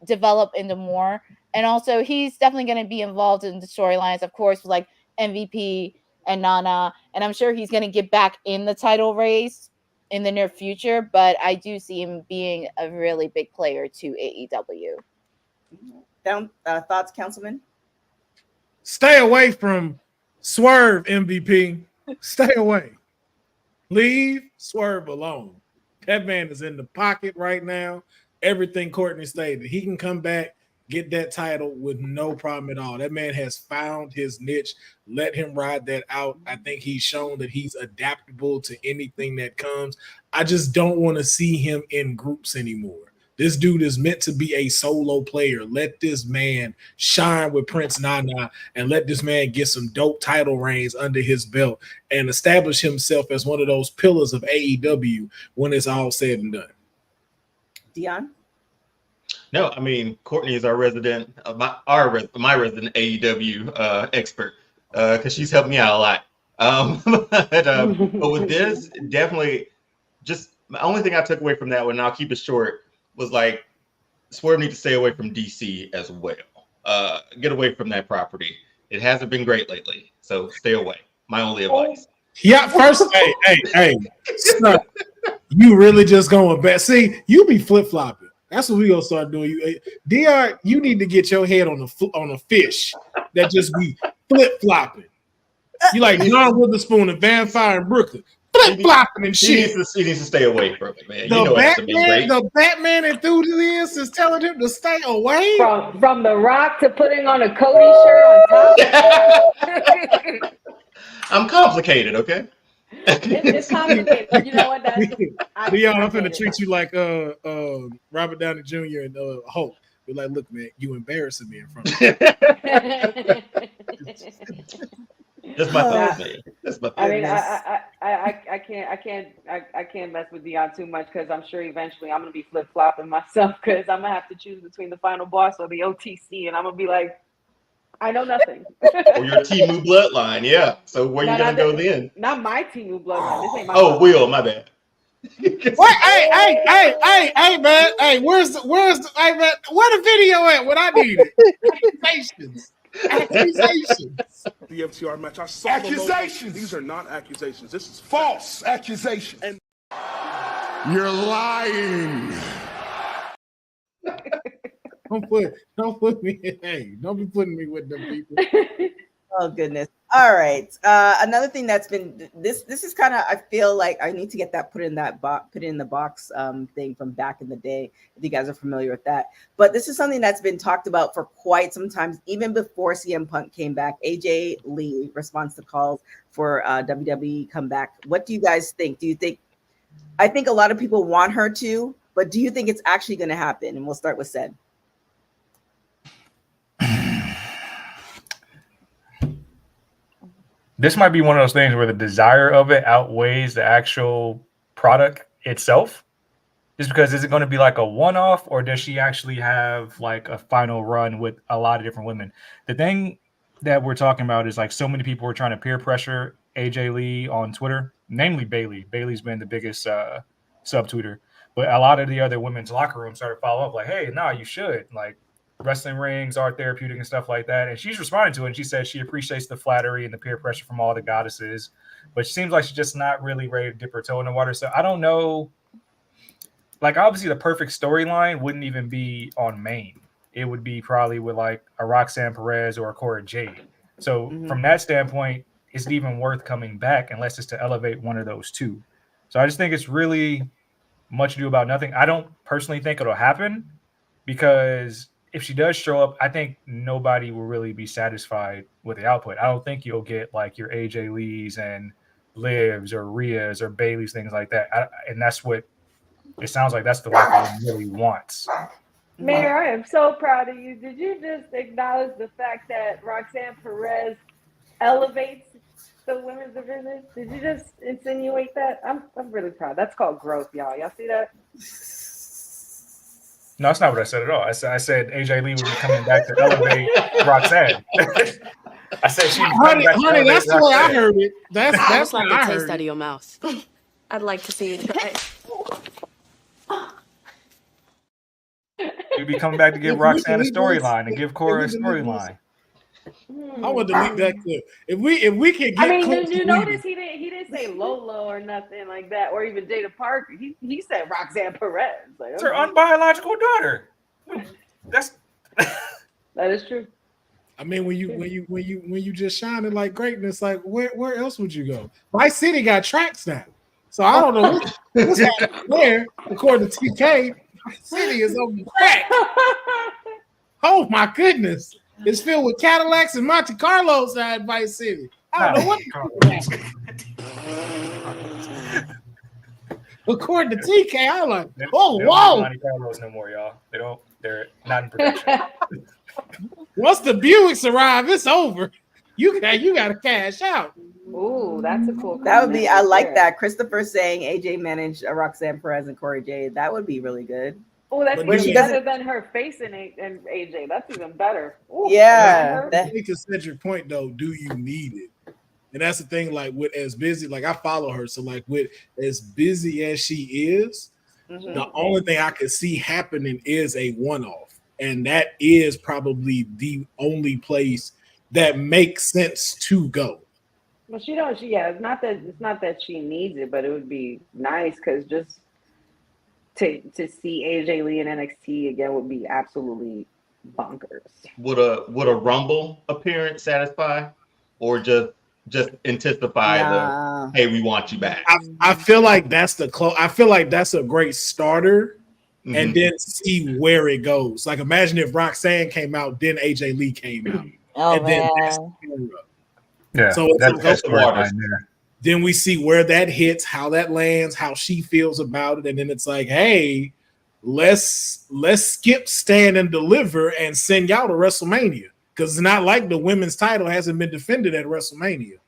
develop into more. And also, he's definitely going to be involved in the storylines, of course, with like MVP and Nana. And I'm sure he's going to get back in the title race in the near future. But I do see him being a really big player to AEW. Thoughts, Councilman? Stay away from Swerve, MVP. Stay away. Leave Swerve alone. That man is in the pocket right now. Everything Courtney stated, he can come back, get that title with no problem at all. That man has found his niche. Let him ride that out. I think he's shown that he's adaptable to anything that comes. I just don't want to see him in groups anymore. This dude is meant to be a solo player. Let this man shine with Prince Nana and let this man get some dope title reigns under his belt and establish himself as one of those pillars of AEW when it's all said and done. Dion? No, I mean, Courtney is our resident, my resident AEW expert because she's helped me out a lot. But with this, definitely just the only thing I took away from that one, and I'll keep it short, was like Swerve needs to stay away from DC as well. Get away from that property. It hasn't been great lately, so stay away. My only advice. Yeah, first, hey, son, you really just going back. See, you be flip flopping. That's what we gonna start doing. You, DR, you need to get your head on a fish that just be flip flopping. You like John Witherspoon and Van Fire in Brooklyn. Flip flopping and shit. He needs to stay away from it, man. The Batman enthusiast is telling him to stay away. From The Rock to putting on a Cody shirt on top. I'm complicated, okay? It's complicated. You know what? Leon, I'm finna treat you like Robert Downey Jr. and Hulk. You're like, look, man, you embarrassing me in front of me. That's my thought, man. That's my thought. I mean, I can't mess with Dion too much because I'm sure eventually I'm gonna be flip flopping myself because I'm gonna have to choose between the final boss or the OTC, and I'm gonna be like, I know nothing. Or your Temu bloodline, yeah. So where you gonna go then? Not my Temu bloodline. This ain't my. Oh, Will, my bad. What? Hey, man. Hey, where's the hey, man? Where the video at? What I needed? Accusations. The FTR match. I saw accusations. These are not accusations. This is false accusation. And you're lying. Don't put me. Hey, don't be putting me with them people. Oh goodness. All right. Another thing that's been this is kind of, I feel like I need to get that put in the box thing from back in the day, if you guys are familiar with that. But this is something that's been talked about for quite some time, even before CM Punk came back. AJ Lee responds to calls for WWE comeback. What do you guys think? I think a lot of people want her to, but do you think it's actually going to happen? And we'll start with Sed. This might be one of those things where the desire of it outweighs the actual product itself. Just because, is it going to be like a one-off, or does she actually have like a final run with a lot of different women? The thing that we're talking about is like so many people were trying to peer pressure AJ Lee on Twitter, namely Bayley. Bayley's been the biggest subtweeter, but a lot of the other women's locker rooms started to follow up like, hey, no, you should. Like, wrestling rings are therapeutic and stuff like that. And she's responding to it. And she says she appreciates the flattery and the peer pressure from all the goddesses, but she seems like she's just not really ready to dip her toe in the water. So I don't know. Like, obviously the perfect storyline wouldn't even be on main. It would be probably with like a Roxanne Perez or a Cora Jade. So from that standpoint, is it even worth coming back unless it's to elevate one of those two? So I just think it's really much ado about nothing. I don't personally think it'll happen because if she does show up, I think nobody will really be satisfied with the output. I don't think you'll get like your AJ Lees and Livs or Rhea's or Bailey's, things like that. And that's what it sounds like. That's the life he really wants. Mayor, I am so proud of you. Did you just acknowledge the fact that Roxanne Perez elevates the women's division? Did you just insinuate that? I'm really proud. That's called growth, y'all. Y'all see that? No, that's not what I said at all. I said AJ Lee would be coming back to elevate Roxanne. I said she's honey, that's the way I heard it. That's like what I the taste heard. out of your mouth. I'd like to see you try. You'd be coming back to give Roxanne a storyline and give Cora a storyline. I want to delete that clip. If we can get, I mean, did you notice he didn't say Lolo or nothing like that, or even Jada Parker? He said Roxanne Perez. Like, it's her unbiological daughter. That is true. I mean, when you just shining like greatness, like where else would you go? Vice City got tracks now, so I don't know what's happening there. According to TK, Vice City is on the track. Oh my goodness. It's filled with Cadillacs and Monte Carlos at Vice City. I don't know what. According to TK, I'm like, They oh, don't make whoa. Monte Carlos no more, y'all. They're not in production. Once the Buicks arrive, it's over. You got to cash out. Ooh, that's a cool. That would be. I comment like right that. Christopher saying AJ managed Roxanne Perez and Corey Jade. That would be really good. Oh, that's But even she better than her face and AJ. That's even better. Ooh, Yeah. I think to Cedric's point though, do you need it? And that's the thing. Like with as busy, like I follow her, so like with as busy as she is, the only thing I could see happening is a one-off, and that is probably the only place that makes sense to go. Well, she don't. It's not that she needs it, but it would be nice because just to see AJ Lee in NXT again would be absolutely bonkers. Would a Rumble appearance satisfy, or just intensify the hey, we want you back? I feel like that's I feel like that's a great starter, and then see where it goes. Like imagine if Roxanne came out, then AJ Lee came out, and then that's yeah. So it's That's the waters. Then we see where that hits, how that lands, how she feels about it, and then it's like, hey, let's skip Stand and Deliver and send y'all to WrestleMania, because it's not like the women's title hasn't been defended at WrestleMania,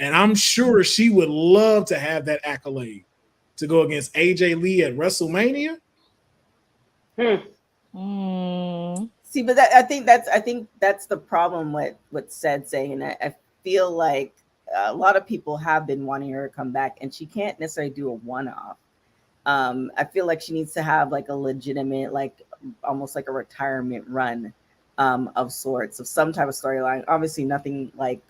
and I'm sure she would love to have that accolade to go against AJ Lee at WrestleMania. See, but I think that's the problem with Ced saying that. I feel like a lot of people have been wanting her to come back, and she can't necessarily do a one-off. I feel like she needs to have like a legitimate, like almost like a retirement run of sorts, of some type of storyline. Obviously, nothing like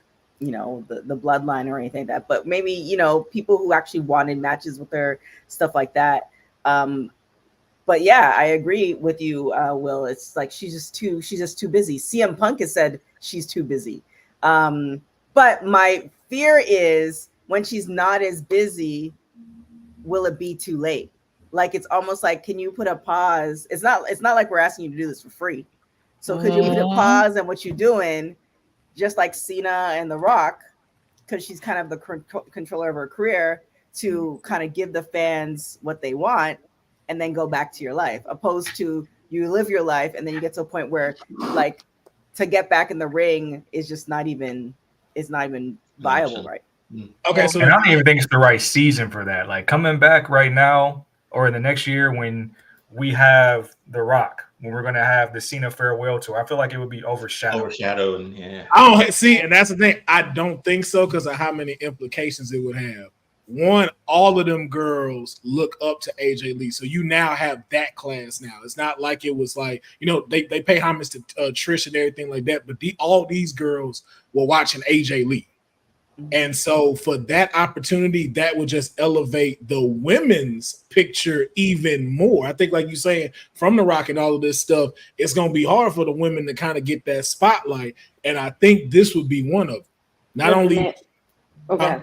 the Bloodline or anything like that, but maybe people who actually wanted matches with her, stuff like that. But yeah, I agree with you, Will. It's like she's just too busy. CM Punk has said she's too busy. But my fear is when she's not as busy, will it be too late? Like it's almost like, can you put a pause? It's not like we're asking you to do this for free. So could you put a pause on what you're doing, just like Cena and The Rock, because she's kind of the controller of her career, to kind of give the fans what they want and then go back to your life, opposed to you live your life and then you get to a point where like to get back in the ring is just not even viable, right? Okay, so and I don't even think it's the right season for that. Like coming back right now or in the next year when we have The Rock, when we're going to have the Cena farewell tour, I feel like it would be overshadowed. Yeah. I don't see, and that's the thing. I don't think so because of how many implications it would have. One, all of them girls look up to AJ Lee, so you now have that class. Now it's not like it was like they pay homage to Trish and everything like that, but all these girls were watching AJ Lee. And so for that opportunity, that would just elevate the women's picture even more. I think, like you're saying, from The Rock and all of this stuff, it's going to be hard for the women to kind of get that spotlight. And I think this would be one of them. Not only... Okay.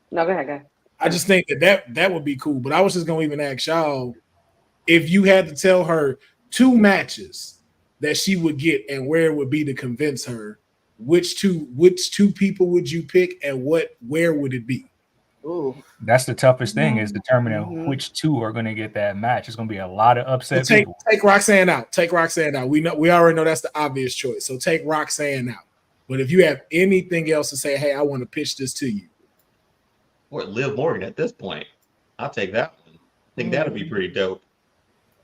No, go ahead. I just think that would be cool. But I was just going to even ask y'all, if you had to tell her 2 matches that she would get and where it would be to convince her, which two people would you pick and where would it be? Ooh, that's the toughest thing, is determining which 2 are going to get that match. It's going to be a lot of upset people. Take Roxanne out. We already know that's the obvious choice. So take Roxanne out. But if you have anything else to say, hey, I want to pitch this to you. Or Liv Morgan at this point. I'll take that one. I think that'd be pretty dope.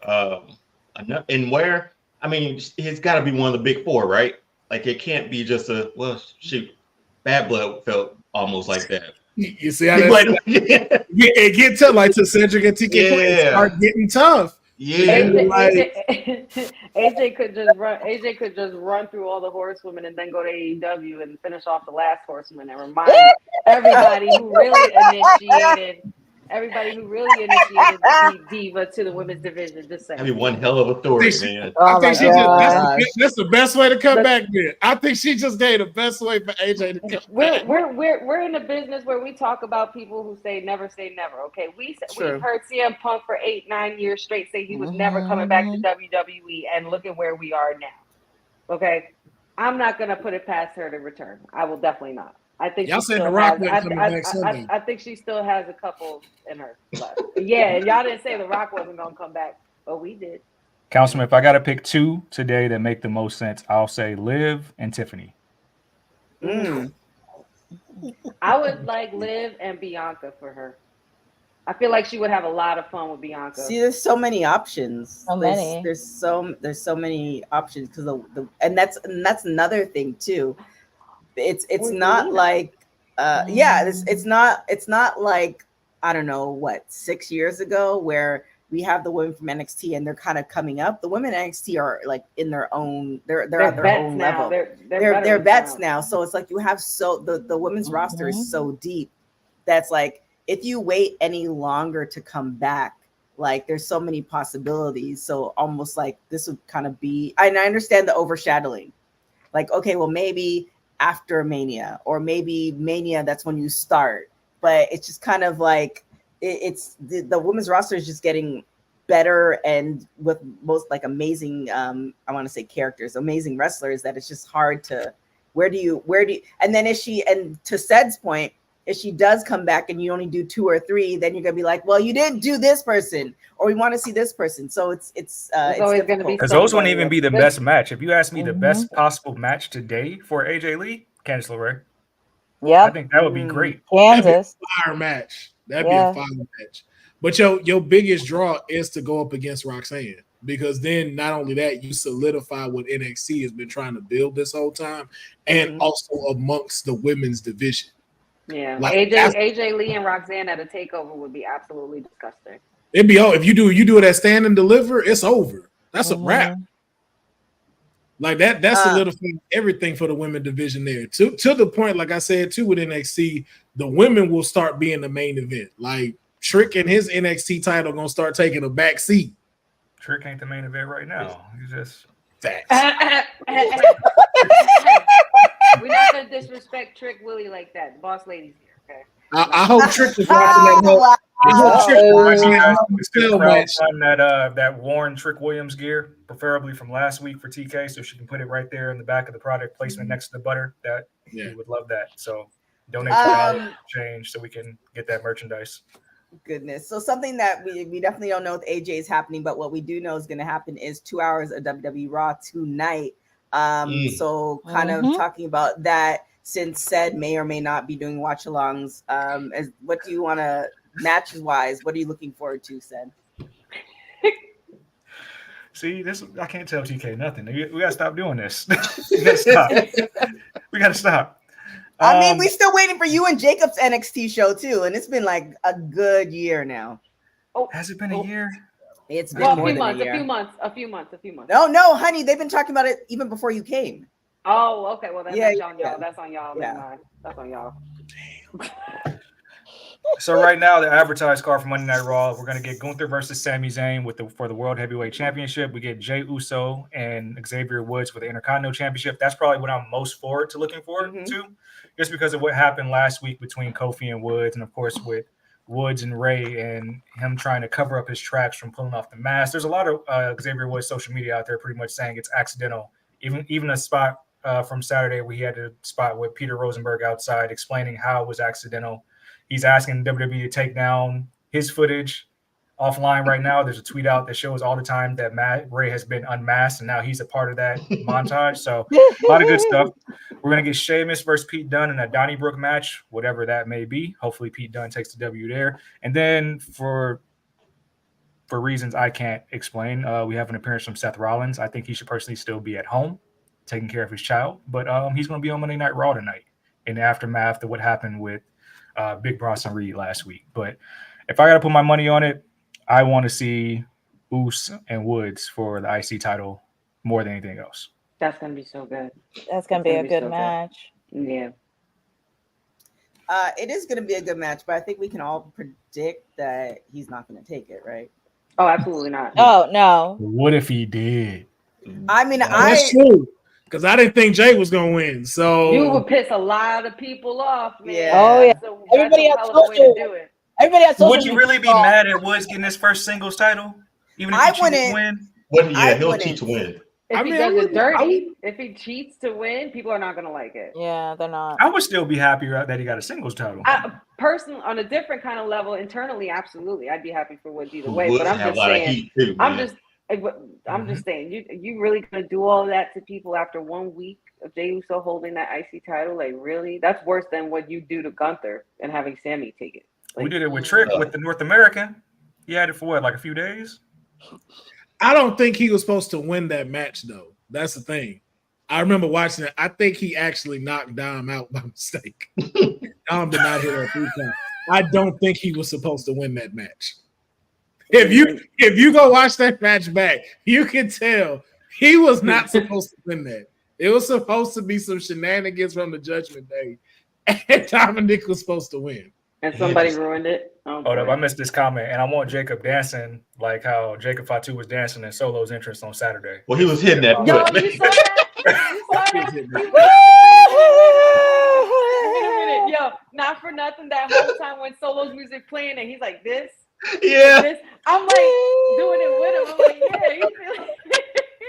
And where? I mean, it's got to be one of the big 4, right? Like it can't be just Bad Blood felt almost like that. You see how it get tough, like to Cedric and TK start getting tough. Yeah, AJ could just run through all the horsewomen and then go to AEW and finish off the last horsewoman and remind everybody who really initiated the Diva to the women's division. Just saying. I mean, one hell of a story, man. I think that's the best way to come back there. I think she just gave the best way for AJ to come back. We're in a business where we talk about people who say never. Okay, we've heard CM Punk for 8-9 years straight say he was never coming back to WWE, and look at where we are now. Okay, I'm not gonna put it past her to return. I will definitely not. I think y'all she said still The Rock has. wasn't coming back Sunday. I think she still has a couple in her left. Yeah, and y'all didn't say The Rock wasn't gonna come back, but we did. Councilman, if I got to pick two today that make the most sense, I'll say Liv and Tiffany. I would like Liv and Bianca for her. I feel like she would have a lot of fun with Bianca. See, there's so many options. So many. There's so many options because and that's another thing too. It's not like it's not like, I don't know what, 6 years ago where we have the women from NXT and they're kind of coming up. The women in NXT are like in their own, they're at their own level. They're vets now. So it's like you have the women's roster is so deep that's like, if you wait any longer to come back, like there's so many possibilities. So almost like this would kind of be, and I understand the overshadowing. Like, okay, well, maybe after Mania, or maybe Mania, that's when you start. But it's just kind of like, it's the women's roster is just getting better, and with most like amazing, I want to say characters, amazing wrestlers, that it's just hard to, where do you, and then and to Ced's point, if she does come back and you only do 2 or 3, then you're gonna be like, well, you didn't do this person, or we want to see this person. So it's always gonna be, because those wouldn't even be the best match. If you ask me, the best possible match today for AJ Lee, Candice LeRae. Yeah, I think that would be great. Kansas fire match. That'd be a fire match. But your biggest draw is to go up against Roxanne, because then not only that, you solidify what NXT has been trying to build this whole time, and also amongst the women's division. Yeah, like, AJ Lee and Roxanne at a takeover would be absolutely disgusting. It'd be if you do it at Stand and Deliver, it's over. That's a wrap. Like that solidifies everything for the women division there. To the point, like I said too, with NXT, the women will start being the main event. Like Trick and his NXT title gonna start taking a back seat. Trick ain't the main event right now. He's just facts. We're not gonna disrespect Trick Willie like that. The boss lady's here, okay? I hope Trick is watching that whole. That worn Trick Williams gear, preferably from last week for TK, so she can put it right there in the back of the product placement next to the butter. That we would love that. So donate to the change so we can get that merchandise. Goodness. So something that we definitely don't know if AJ is happening, but what we do know is going to happen is 2 hours of WWE Raw tonight. So kind of talking about that, since Ced may or may not be doing watch-alongs. What do you want to, match-wise, what are you looking forward to, Ced? See, I can't tell TK nothing. We gotta stop doing this. We gotta stop. We gotta stop. I mean, we're still waiting for you and Jacob's NXT show too, and it's been like a good year now. Oh, has it been a year? It's been more than a few months. No, honey, they've been talking about it even before you came. Oh, okay. Well, that's on y'all. That's on y'all. Yeah. That's on y'all. So right now, the advertised card for Monday Night Raw, we're gonna get Gunther versus Sami Zayn for the World Heavyweight Championship. We get Jey Uso and Xavier Woods for the Intercontinental Championship. That's probably what I'm most looking forward to, just because of what happened last week between Kofi and Woods, and of course with Woods and Ray and him trying to cover up his tracks from pulling off the mask. There's a lot of Xavier Woods social media out there pretty much saying it's accidental. Even a spot from Saturday where he had a spot with Peter Rosenberg outside explaining how it was accidental. He's asking WWE to take down his footage offline right now. There's a tweet out that shows all the time that Ray has been unmasked, and now he's a part of that montage. So a lot of good stuff. We're going to get Sheamus versus Pete Dunne in a Donnybrook match, whatever that may be. Hopefully Pete Dunne takes the W there. And then for reasons I can't explain, we have an appearance from Seth Rollins. I think he should personally still be at home taking care of his child, but he's going to be on Monday Night Raw tonight in the aftermath of what happened with Big Bronson Reed last week. But if I got to put my money on it, I want to see Uso and Woods for the IC title more than anything else. That's going to be so good. That's going to be a good match. Yeah. It is going to be a good match, but I think we can all predict that he's not going to take it, right? Oh, absolutely not. Oh, no. What if he did? I mean, that's true. Because I didn't think Jay was going to win. So you would piss a lot of people off, man. Yeah. Oh, yeah. So Everybody else would you really be mad at Woods getting his first singles title? Even if he cheated to win? He'll cheat to win. If he does it dirty, if he cheats to win, people are not going to like it. Yeah, they're not. I would still be happy that he got a singles title. Personally, on a different kind of level, internally, absolutely, I'd be happy for Woods either way. But I'm just saying, I'm just saying, you really gonna do all of that to people after 1 week of Jey Uso holding that IC title? Like, really? That's worse than what you do to Gunther and having Sammy take it. Like, we did it with Trick with the North American. He had it for what, like a few days? I don't think he was supposed to win that match, though. That's the thing. I remember watching it. I think he actually knocked Dom out by mistake. Dom did not hit her 3 times. I don't think he was supposed to win that match. If you go watch that match back, you can tell he was not supposed to win that. It was supposed to be some shenanigans from the Judgment Day, and Dominic was supposed to win. And somebody ruined it. Hold up, I missed this comment, and I want Jacob dancing like how Jacob Fatu was dancing in Solo's entrance on Saturday. Well, he was hitting that. Yo, you saw that? You saw that? Wait a minute. Yo, not for nothing. That whole time when Solo's music playing, and he's like this. Yeah. This. I'm like doing it with him. I'm like, yeah. You feel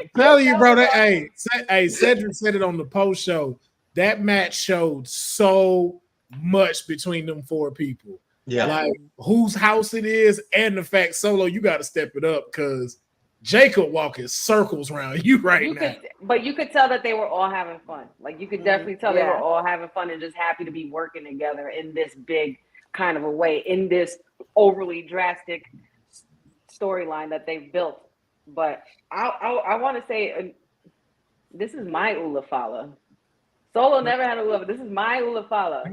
I'm telling you, bro. That Cedric said it on the post show. That match showed so much between them 4 people. Yeah, like whose house it is, and the fact Solo, you got to step it up because Jacob walking circles around you now. But you could tell that they were all having fun. Like you could definitely tell they were all having fun and just happy to be working together in this big kind of a way, in this overly drastic storyline that they've built. But I want to say this is my Ulafala. Solo never had a lover. This is my Ulafala.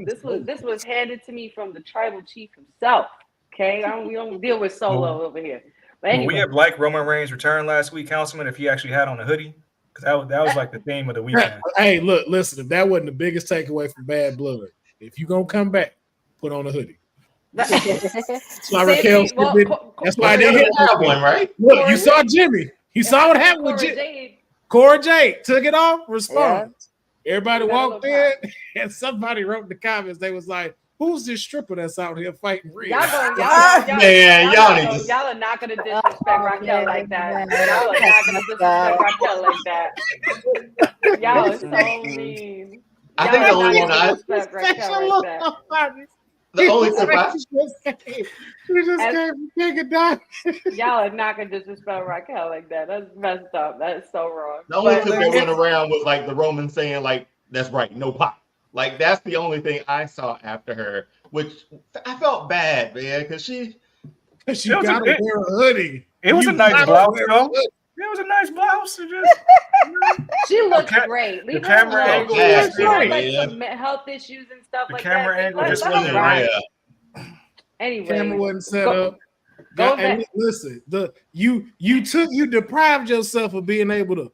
This was handed to me from the tribal chief himself. Okay, we don't deal with Solo over here. But anyway. We had like Roman Reigns return last week, Councilman, if he actually had on a hoodie, because that was like the theme of the weekend. Hey, look, listen. If that wasn't the biggest takeaway from Bad Blood, if you gonna come back, put on a hoodie. That's why Raquel. That's why they hit that one, right? Look, you saw Jimmy. You saw what happened with Jimmy. Cora Jade took it off. Respond. Everybody walked in, and somebody wrote in the comments. They was like, "Who's this stripper that's out here fighting real?" Y'all are not gonna disrespect Raquel like that. Y'all are not gonna disrespect Raquel like that. Y'all are so mean. I think the only one disrespect Raquel like that. The only surprise. We just came take a dive. Y'all are not gonna disrespect Raquel like that. That's messed up. That's so wrong. The only clip that went around was like the Roman saying, like, "That's right, no pop." Like that's the only thing I saw after her, which I felt bad, man, because she got to wear a hoodie. It was a nice blouse, though. It was a nice blouse. She looked great. The camera angle was great. Like some health issues and stuff like that. The camera angle just wasn't right. Anyway, camera wasn't set up. And listen, you deprived yourself of being able to.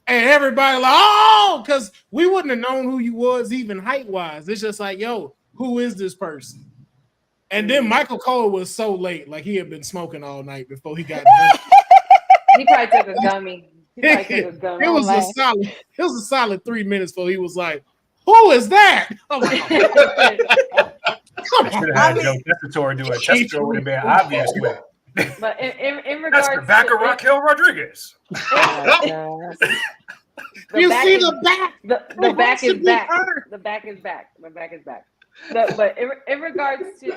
And everybody like, oh, because we wouldn't have known who you was even height wise. It's just like, yo, who is this person? And then Michael Cole was so late, like he had been smoking all night before he got done. He probably took a gummy. It was a solid 3 minutes before he was like, "Who is that?" I'm like, I should have had Joe Tessitore do it. Tessitore would have been obvious with it. But in regards to the back of Raquel Rodriguez. You see the back. The back is back. The back is back. My back is back. But in regards to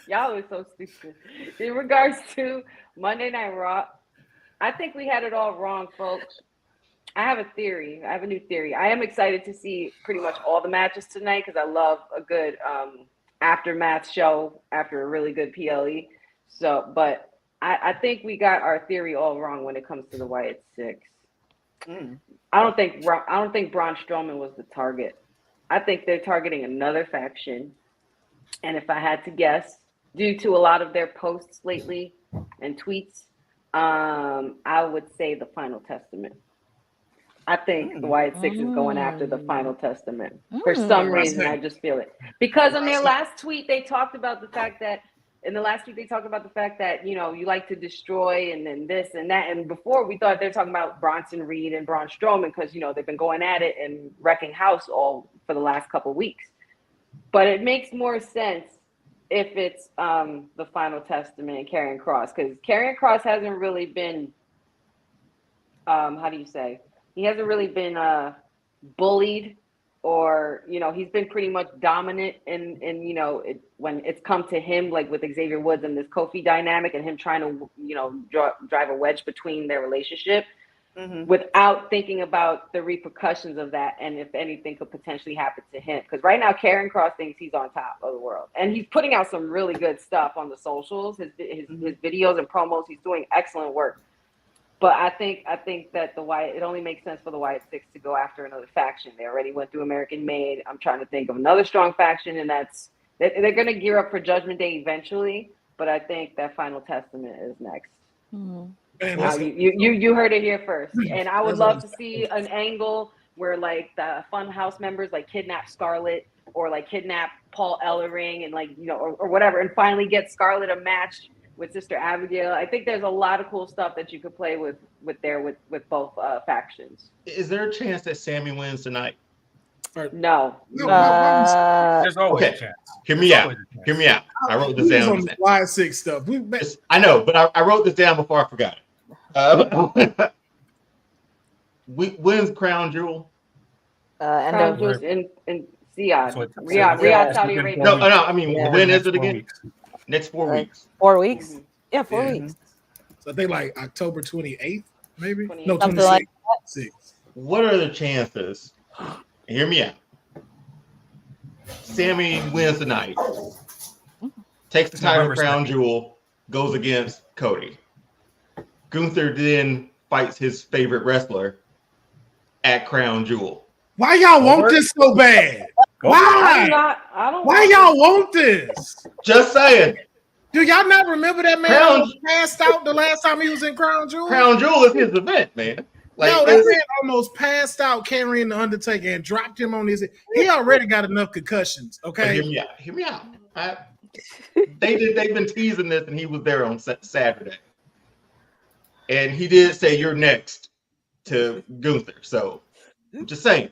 y'all are so stupid. In regards to Monday Night Raw, I think we had it all wrong, folks. I have a theory. I have a new theory. I am excited to see pretty much all the matches tonight because I love a good aftermath show after a really good PLE. So, but I think we got our theory all wrong when it comes to the Wyatt Six. I don't think Braun Strowman was the target. I think they're targeting another faction. And if I had to guess, due to a lot of their posts lately and tweets, I would say the Final Testament. I think the Wyatt Six is going after the Final Testament. For some reason, I just feel it. Because on their last tweet, they talked about the fact that, you know, you like to destroy and then this and that. And before we thought they're talking about Bronson Reed and Braun Strowman because, you know, they've been going at it and wrecking house all for the last couple of weeks. But it makes more sense if it's the Final Testament and Karrion Kross, because Karrion Kross hasn't really been how do you say? He hasn't really been bullied, or he's been pretty much dominant in when it's come to him, like with Xavier Woods and this Kofi dynamic, and him trying to drive a wedge between their relationship. Without thinking about the repercussions of that, and if anything could potentially happen to him. Because right now, Karrion Kross thinks he's on top of the world, and he's putting out some really good stuff on the socials. His videos and promos, he's doing excellent work. But I think that it only makes sense for the Wyatt Six to go after another faction. They already went through American Made. I'm trying to think of another strong faction, and they're going to gear up for Judgment Day eventually. But I think that Final Testament is next. You heard it here first, and I would love to see an angle where like the Fun House members like kidnap Scarlett, or like kidnap Paul Ellering, and like or whatever, and finally get Scarlett a match with Sister Abigail. I think there's a lot of cool stuff that you could play with both factions. Is there a chance that Sammy wins tonight? No. There's always a chance. Hear me out. I wrote this down. On the Wyatt Six stuff. I know, but I wrote this down before I forgot it. When's Crown Jewel? Crown Jewel's in Riyadh, Saudi Arabia. No. I mean, when is it again? Next 4 weeks. 4 weeks. Yeah, 4 weeks. So I think like October 28th, maybe. 28th. No, Something 26th. like What are the chances? Hear me out. Sammy wins tonight. Takes the title, Crown Jewel, goes against Cody. Gunther then fights his favorite wrestler at Crown Jewel. Why y'all want this so bad? Why? Why y'all want this? Just saying. Do y'all not remember that man was passed out the last time he was in Crown Jewel? Crown Jewel is his event, man. No, that man almost passed out carrying the Undertaker and dropped him on his head. He already got enough concussions. Okay, hear me out. They've been teasing this, and he was there on Saturday, and he did say you're next to Gunther. So I'm just saying.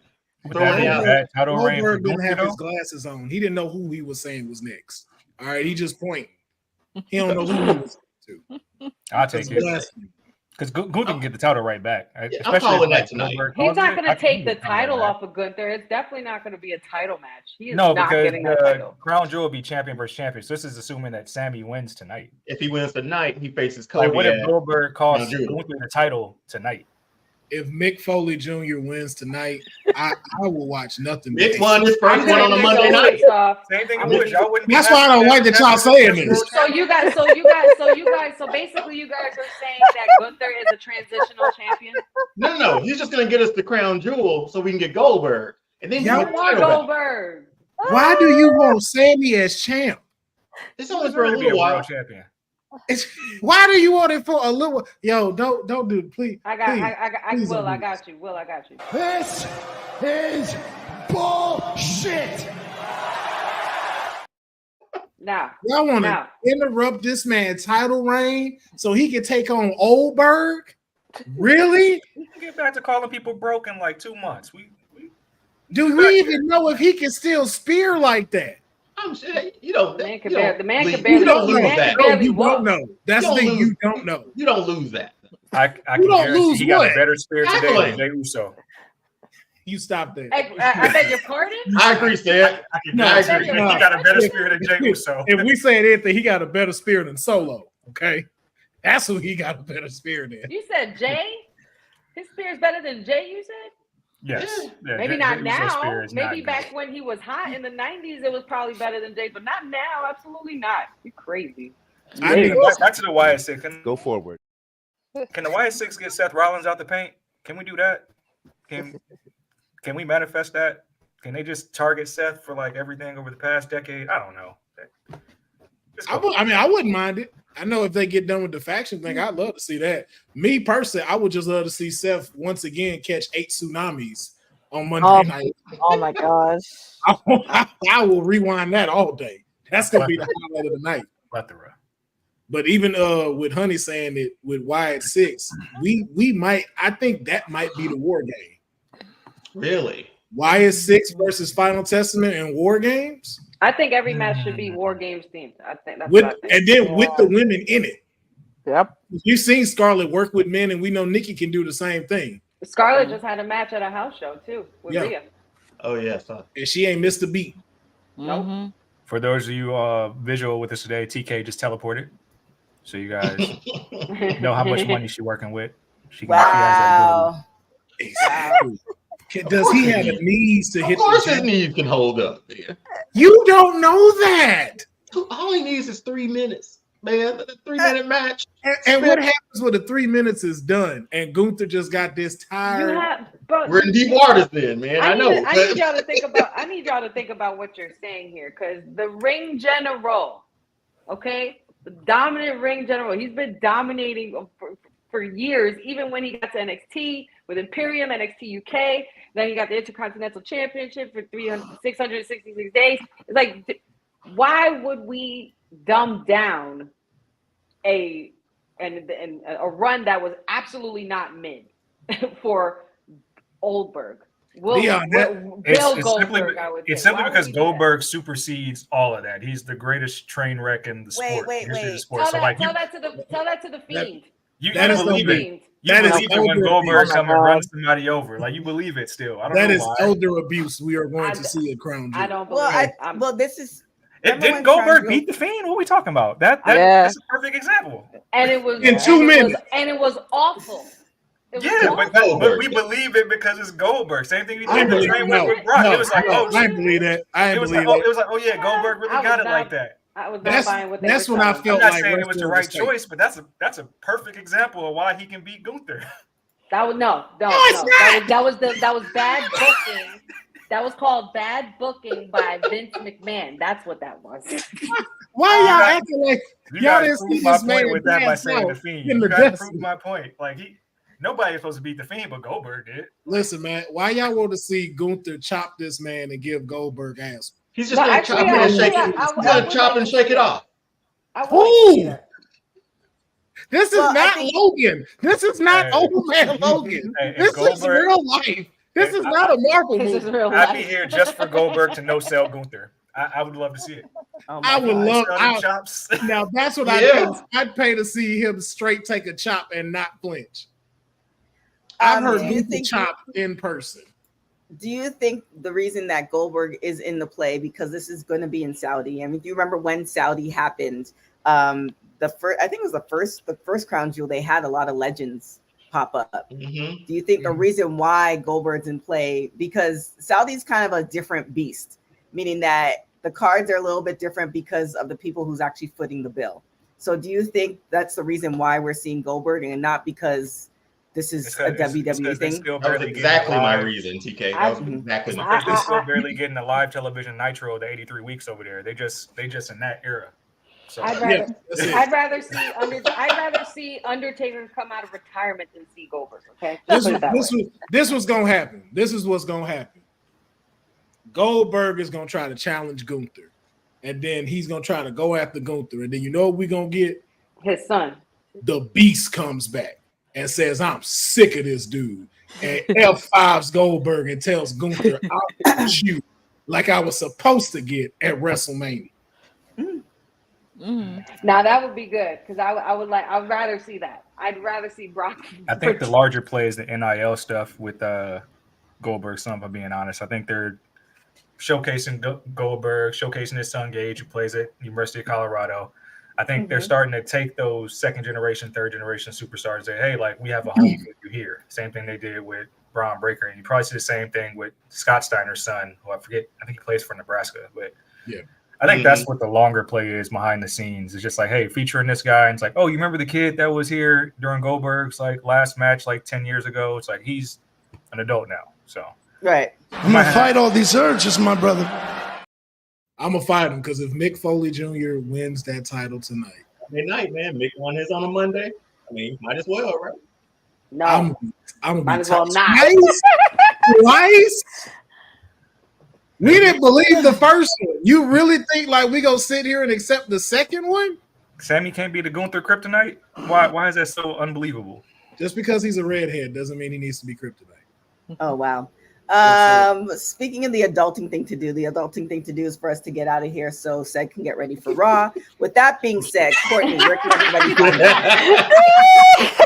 Goldberg didn't have his glasses on. He didn't know who he was saying was next. All right, he just pointing. He don't know who he was to. I'll take it. Because Gunther can get the title right back. I'm calling that tonight. He's not going to take the title off of Gunther. It's definitely not going to be a title match. He is not getting the title. Crown Jewel will be champion versus champion. So this is assuming that Sammy wins tonight. If he wins tonight, he faces Cody. Like, what if Goldberg costs Gunther the title tonight? If Mick Foley Jr. wins tonight, I will watch nothing. Mick won his first one on a Monday night. Same thing. That's why I don't like that y'all saying this. So basically, you guys are saying that Gunther is a transitional champion. No. He's just gonna get us the Crown Jewel so we can get Goldberg, and then you want Goldberg. Why do you want Sammy as champ? It's only for a little while. Champion. Why do you want it for a little? Yo, don't do it, please. I got you. Will, I got you. This is bullshit. Now, y'all want to interrupt this man's title reign so he can take on Goldberg? Really? We can get back to calling people broke in like 2 months. Do we even know if he can still spear like that? I'm sure the man can barely. You don't lose that. You don't know. That's the thing. You don't know. You don't lose that. I can guarantee he got a better spear today than Jey Uso. You stop there. I beg your pardon? I agree, Stan. I agree. He got a better spear than Jey Uso. If we say anything, he got a better spear than Solo. Okay, that's who he got a better spear than. You said Jey? His spear is better than Jey. You said? Yes. Yeah, maybe not now. Maybe back when he was hot in the 90s, it was probably better than Jey, but not now. Absolutely not. You're crazy. Back to the Wyatt Six. Go forward. Can the Wyatt Six get Seth Rollins out the paint? Can we do that? Can we manifest that? Can they just target Seth for like everything over the past decade? I don't know. I wouldn't mind it. I know if they get done with the faction thing, I'd love to see that. Me personally, I would just love to see Seth once again catch 8 tsunamis on Monday night. Oh my gosh. I will rewind that all day. That's gonna be the highlight of the night. But even with Honey saying it with Wyatt Six, we might. I think that might be the war game. Really, Wyatt Six versus Final Testament and War Games. I think every match should be War Games themed. I think that's with the women in it. Yep. You've seen Scarlett work with men, and we know Nikki can do the same thing. Scarlett just had a match at a house show too with Rhea. Oh yeah, and she ain't missed a beat. Nope. For those of you visual with us today, TK just teleported, so you guys know how much money she's working with. She has that Exactly. Does he have the knees to hit? Of course, his knees can hold up. Man. You don't know that. All he needs is 3 minutes, man. A 3-minute match. And what happens when the 3 minutes is done and Gunther just got this tired? We're in deep waters then, man. I know. I need y'all to think about. I need y'all to think about what you're saying here, because the ring general, okay, the dominant ring general. He's been dominating for years, even when he got to NXT with Imperium, NXT UK. Then he got the Intercontinental Championship for 666 days. It's like, why would we dumb down a run that was absolutely not mid for Goldberg? It's simply because Goldberg supersedes all of that. He's the greatest train wreck in the sport. Wait. Sport. Tell that to the Fiend. You believe it. You believe it when Goldberg comes and runs somebody over. Like, you believe it still. I don't know why. That is elder abuse. We are going to see a crown jewel. I don't believe it. Well, this is. Didn't Goldberg beat the Fiend? What are we talking about? That's a perfect example. And it was in 2 minutes. And it was awful. But we believe it because it's Goldberg. Same thing we did with Brock. It was like, I believe that. It was like, oh yeah, Goldberg really got it like that. I was not buying what they That's were when I telling me. felt I'm not like saying it was the right choice, but that's a perfect example of why he can beat Gunther. That was that was bad booking. That was called bad booking by Vince McMahon. That's what that was. Why y'all acting like y'all didn't see prove my this man point with that by pass saying out the Fiend. in You the gotta dust? prove my point. Like, nobody was supposed to beat the Fiend, but Goldberg did. Listen, man, why y'all want to see Gunther chop this man and give Goldberg ass? He's just gonna chop it and shake it. He's gonna chop and shake it off. Who? This is not Logan. This is not old man Logan. This is real life. This is not a Marvel movie. I'd be here just for Goldberg to no sell Gunther. I would love to see it. I would love chops. Now that's what I'd pay to see him straight take a chop and not flinch. I've heard Gunther chop in person. Do you think the reason that Goldberg is in the play, because this is going to be in Saudi? I mean, do you remember when Saudi happened? The first, I think it was the first crown jewel. They had a lot of legends pop up. Mm-hmm. Do you think the reason why Goldberg's in play, because Saudi's kind of a different beast, meaning that the cards are a little bit different because of the people who's actually footing the bill. So do you think that's the reason why we're seeing Goldberg and not because this is a WWE thing? That was exactly my reason, TK. That was exactly my reason. They're still barely getting a live television Nitro the 83 weeks over there. They just in that era. So I'd rather see Undertaker come out of retirement than see Goldberg. Okay, this was gonna happen. This is what's gonna happen. Goldberg is gonna try to challenge Gunther, and then he's gonna try to go after Gunther, and then you know what we're gonna get? His son. The Beast comes back and says, "I'm sick of this dude," and F5s Goldberg and tells Gunther, "I'll beat you like I was supposed to get at WrestleMania." Now that would be good, because I'd rather see that. I'd rather see Brock. I think the larger play is the NIL stuff with Goldberg's son, if I'm being honest. I think they're showcasing Goldberg, showcasing his son Gage, who plays at University of Colorado. I think they're starting to take those second generation, third generation superstars and say, hey, like, we have a home for you here. Same thing they did with Braun Breaker. And you probably see the same thing with Scott Steiner's son, who I think he plays for Nebraska. But yeah. I think that's what the longer play is behind the scenes. It's just like, hey, featuring this guy. And it's like, oh, you remember the kid that was here during Goldberg's like last match like 10 years ago? It's like, he's an adult now. So right. I'm gonna fight all these urges, my brother. I'm gonna fight him because if Mick Foley Jr. wins that title tonight. Midnight, man. Mick won his on a Monday. I mean, might as well, right? No. I'm might as well not. Twice? We didn't believe the first one. You really think like we gonna sit here and accept the second one? Sammy can't be the Gunther Kryptonite? Why is that so unbelievable? Just because he's a redhead doesn't mean he needs to be Kryptonite. Oh wow. Speaking of the adulting thing to do, the adulting thing to do is for us to get out of here so Sed can get ready for Raw. With that being said, Courtney, where can everybody find you?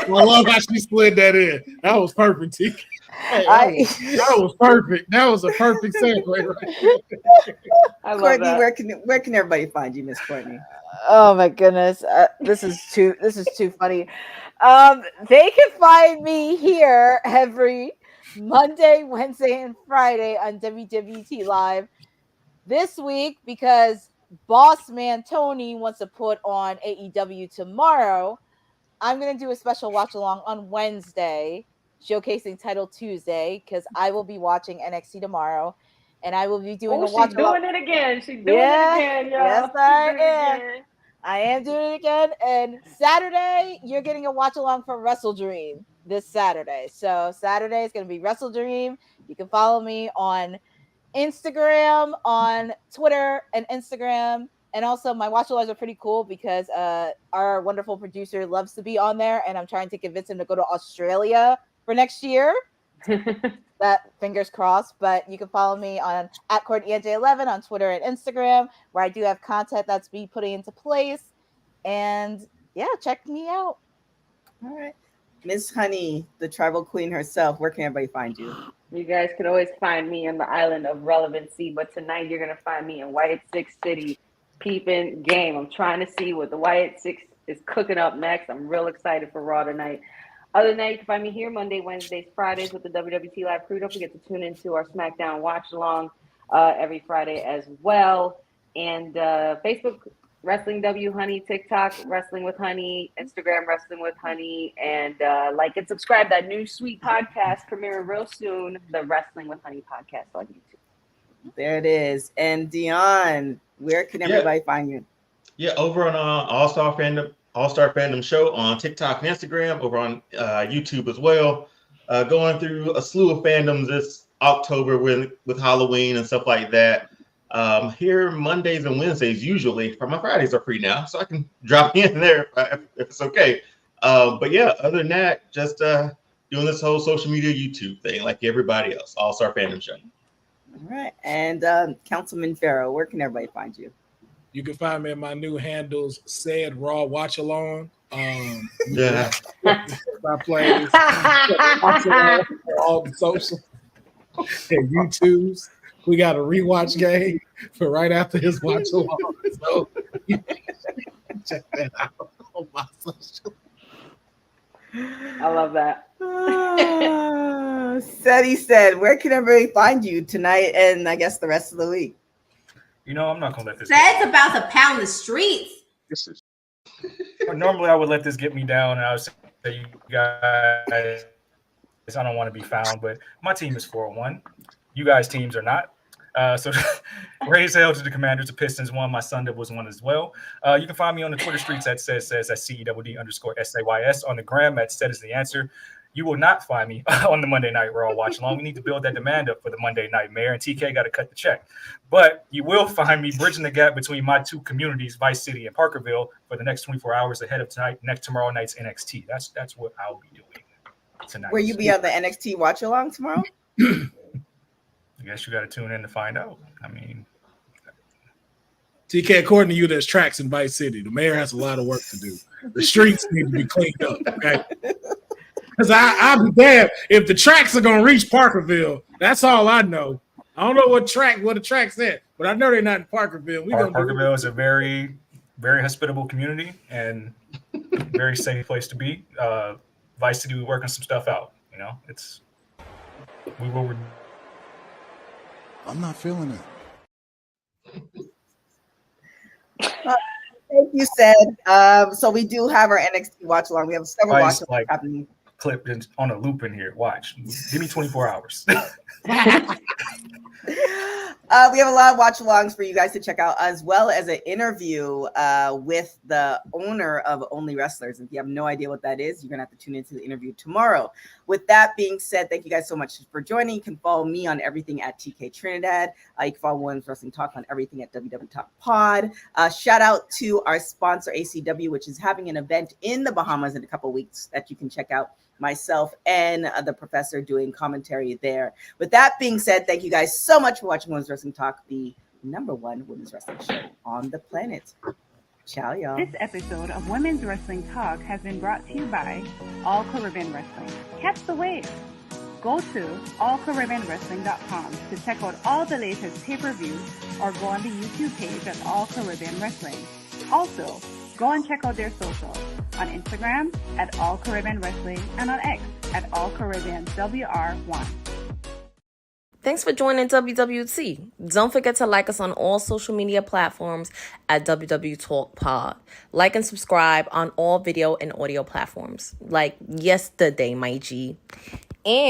I love how she slid that in. That was perfect, TK. Hey, that was perfect. That was a perfect segue right there. I love Courtney, that. where can everybody find you, Miss Courtney? Oh my goodness, this is too funny. They can find me here every Monday, Wednesday, and Friday on WWT Live. This week, because Boss Man Tony wants to put on AEW tomorrow, I'm gonna do a special watch along on Wednesday, showcasing Title Tuesday, because I will be watching NXT tomorrow, and I will be doing a watch She's along. doing it again. She's doing it again, y'all. Yes, She's I doing it am. again. I am doing it again. And Saturday, you're getting a watch along for Wrestle Dream this Saturday. So Saturday is going to be Wrestle Dream. You can follow me on Instagram, on Twitter and Instagram. And also my watch alongs are pretty cool because our wonderful producer loves to be on there. And I'm trying to convince him to go to Australia for next year. That fingers crossed, but you can follow me on @CourtneyNJ11 on Twitter and Instagram, where I do have content that's being put into place. And yeah, check me out. All right. Miss Honey, the tribal queen herself, where can everybody find you? You guys can always find me on the island of relevancy, but tonight you're going to find me in White Six City, peeping game. I'm trying to see what the White Six is cooking up next. I'm real excited for Raw tonight. Other than that, you can find me here Monday, Wednesdays, Fridays with the WWT Live crew. Don't forget to tune into our SmackDown watch along every Friday as well. And Facebook, Wrestling W Honey, TikTok, Wrestling with Honey, Instagram, Wrestling with Honey, and like and subscribe. That new sweet podcast premiering real soon, the Wrestling with Honey podcast on YouTube. There it is. And Dion, where can everybody find you? Yeah, over on All-Star Fandom Show on TikTok and Instagram, over on YouTube as well. Going through a slew of fandoms this October with Halloween and stuff like that. Here Mondays and Wednesdays usually, but my Fridays are free now, so I can drop in there if it's okay. But yeah, other than that, just doing this whole social media YouTube thing like everybody else. All-Star Fandom Show. All right. And Councilman Farrow, where can everybody find you? You can find me at my new handles, Said Raw Watch Along. Yeah. My plays. All the social and YouTubes. We got a rewatch game for right after his watch along. So check that out on my social. I love that. Seti said, where can everybody find you tonight and I guess the rest of the week? You know, I'm not gonna let this. Sed's about to pound the streets. This is. Normally, I would let this get me down, and I would say, you guys, I don't want to be found, but my team is 4-1. You guys' teams are not. So raise hell to the Commanders. The Pistons won. My Sun Devils won as well. You can find me on the Twitter streets at says at CEWD_SAYS on the gram at Said is the answer. You will not find me on the Monday Night Raw watch along. We need to build that demand up for the Monday Nightmare, and TK got to cut the check. But you will find me bridging the gap between my two communities, Vice City and Parkerville, for the next 24 hours ahead of tomorrow night's NXT. That's what I'll be doing tonight. Will you be on the NXT watch along tomorrow? I guess you got to tune in to find out. I mean, TK, according to you, there's tracks in Vice City. The mayor has a lot of work to do. The streets need to be cleaned up. Okay. Because I'll be damned if the tracks are gonna reach Parkerville. That's all I know. I don't know what the track's at, but I know they're not in Parkerville. Parkerville is a very, very hospitable community and very safe place to be. Vice City, we're working some stuff out. You know, I'm not feeling it. Thank you, Said. So we do have our NXT watch along. We have several watch alongs happening. Clip on a loop in here. Watch. Give me 24 hours. We have a lot of watch alongs for you guys to check out, as well as an interview with the owner of Only Wrestlers. If you have no idea what that is, you're going to have to tune into the interview tomorrow. With that being said, thank you guys so much for joining. You can follow me on everything at TK Trinidad. You can follow Women's Wrestling Talk on everything at WW Talk Pod. Shout out to our sponsor, ACW, which is having an event in the Bahamas in a couple weeks that you can check out. myself and the professor doing commentary there. With that being said, thank you guys so much for watching Women's Wrestling Talk, the #1 women's wrestling show on the planet. Ciao, y'all. This episode of Women's Wrestling Talk has been brought to you by All Caribbean Wrestling. Catch the wave. Go to allcaribbeanwrestling.com to check out all the latest pay-per-views or go on the YouTube page at All Caribbean Wrestling. Also, go and check out their socials on Instagram at All Caribbean Wrestling and on X at All Caribbean WR1. Thanks for joining WWT. Don't forget to like us on all social media platforms at WW Talk Pod. Like and subscribe on all video and audio platforms like yesterday, my G. And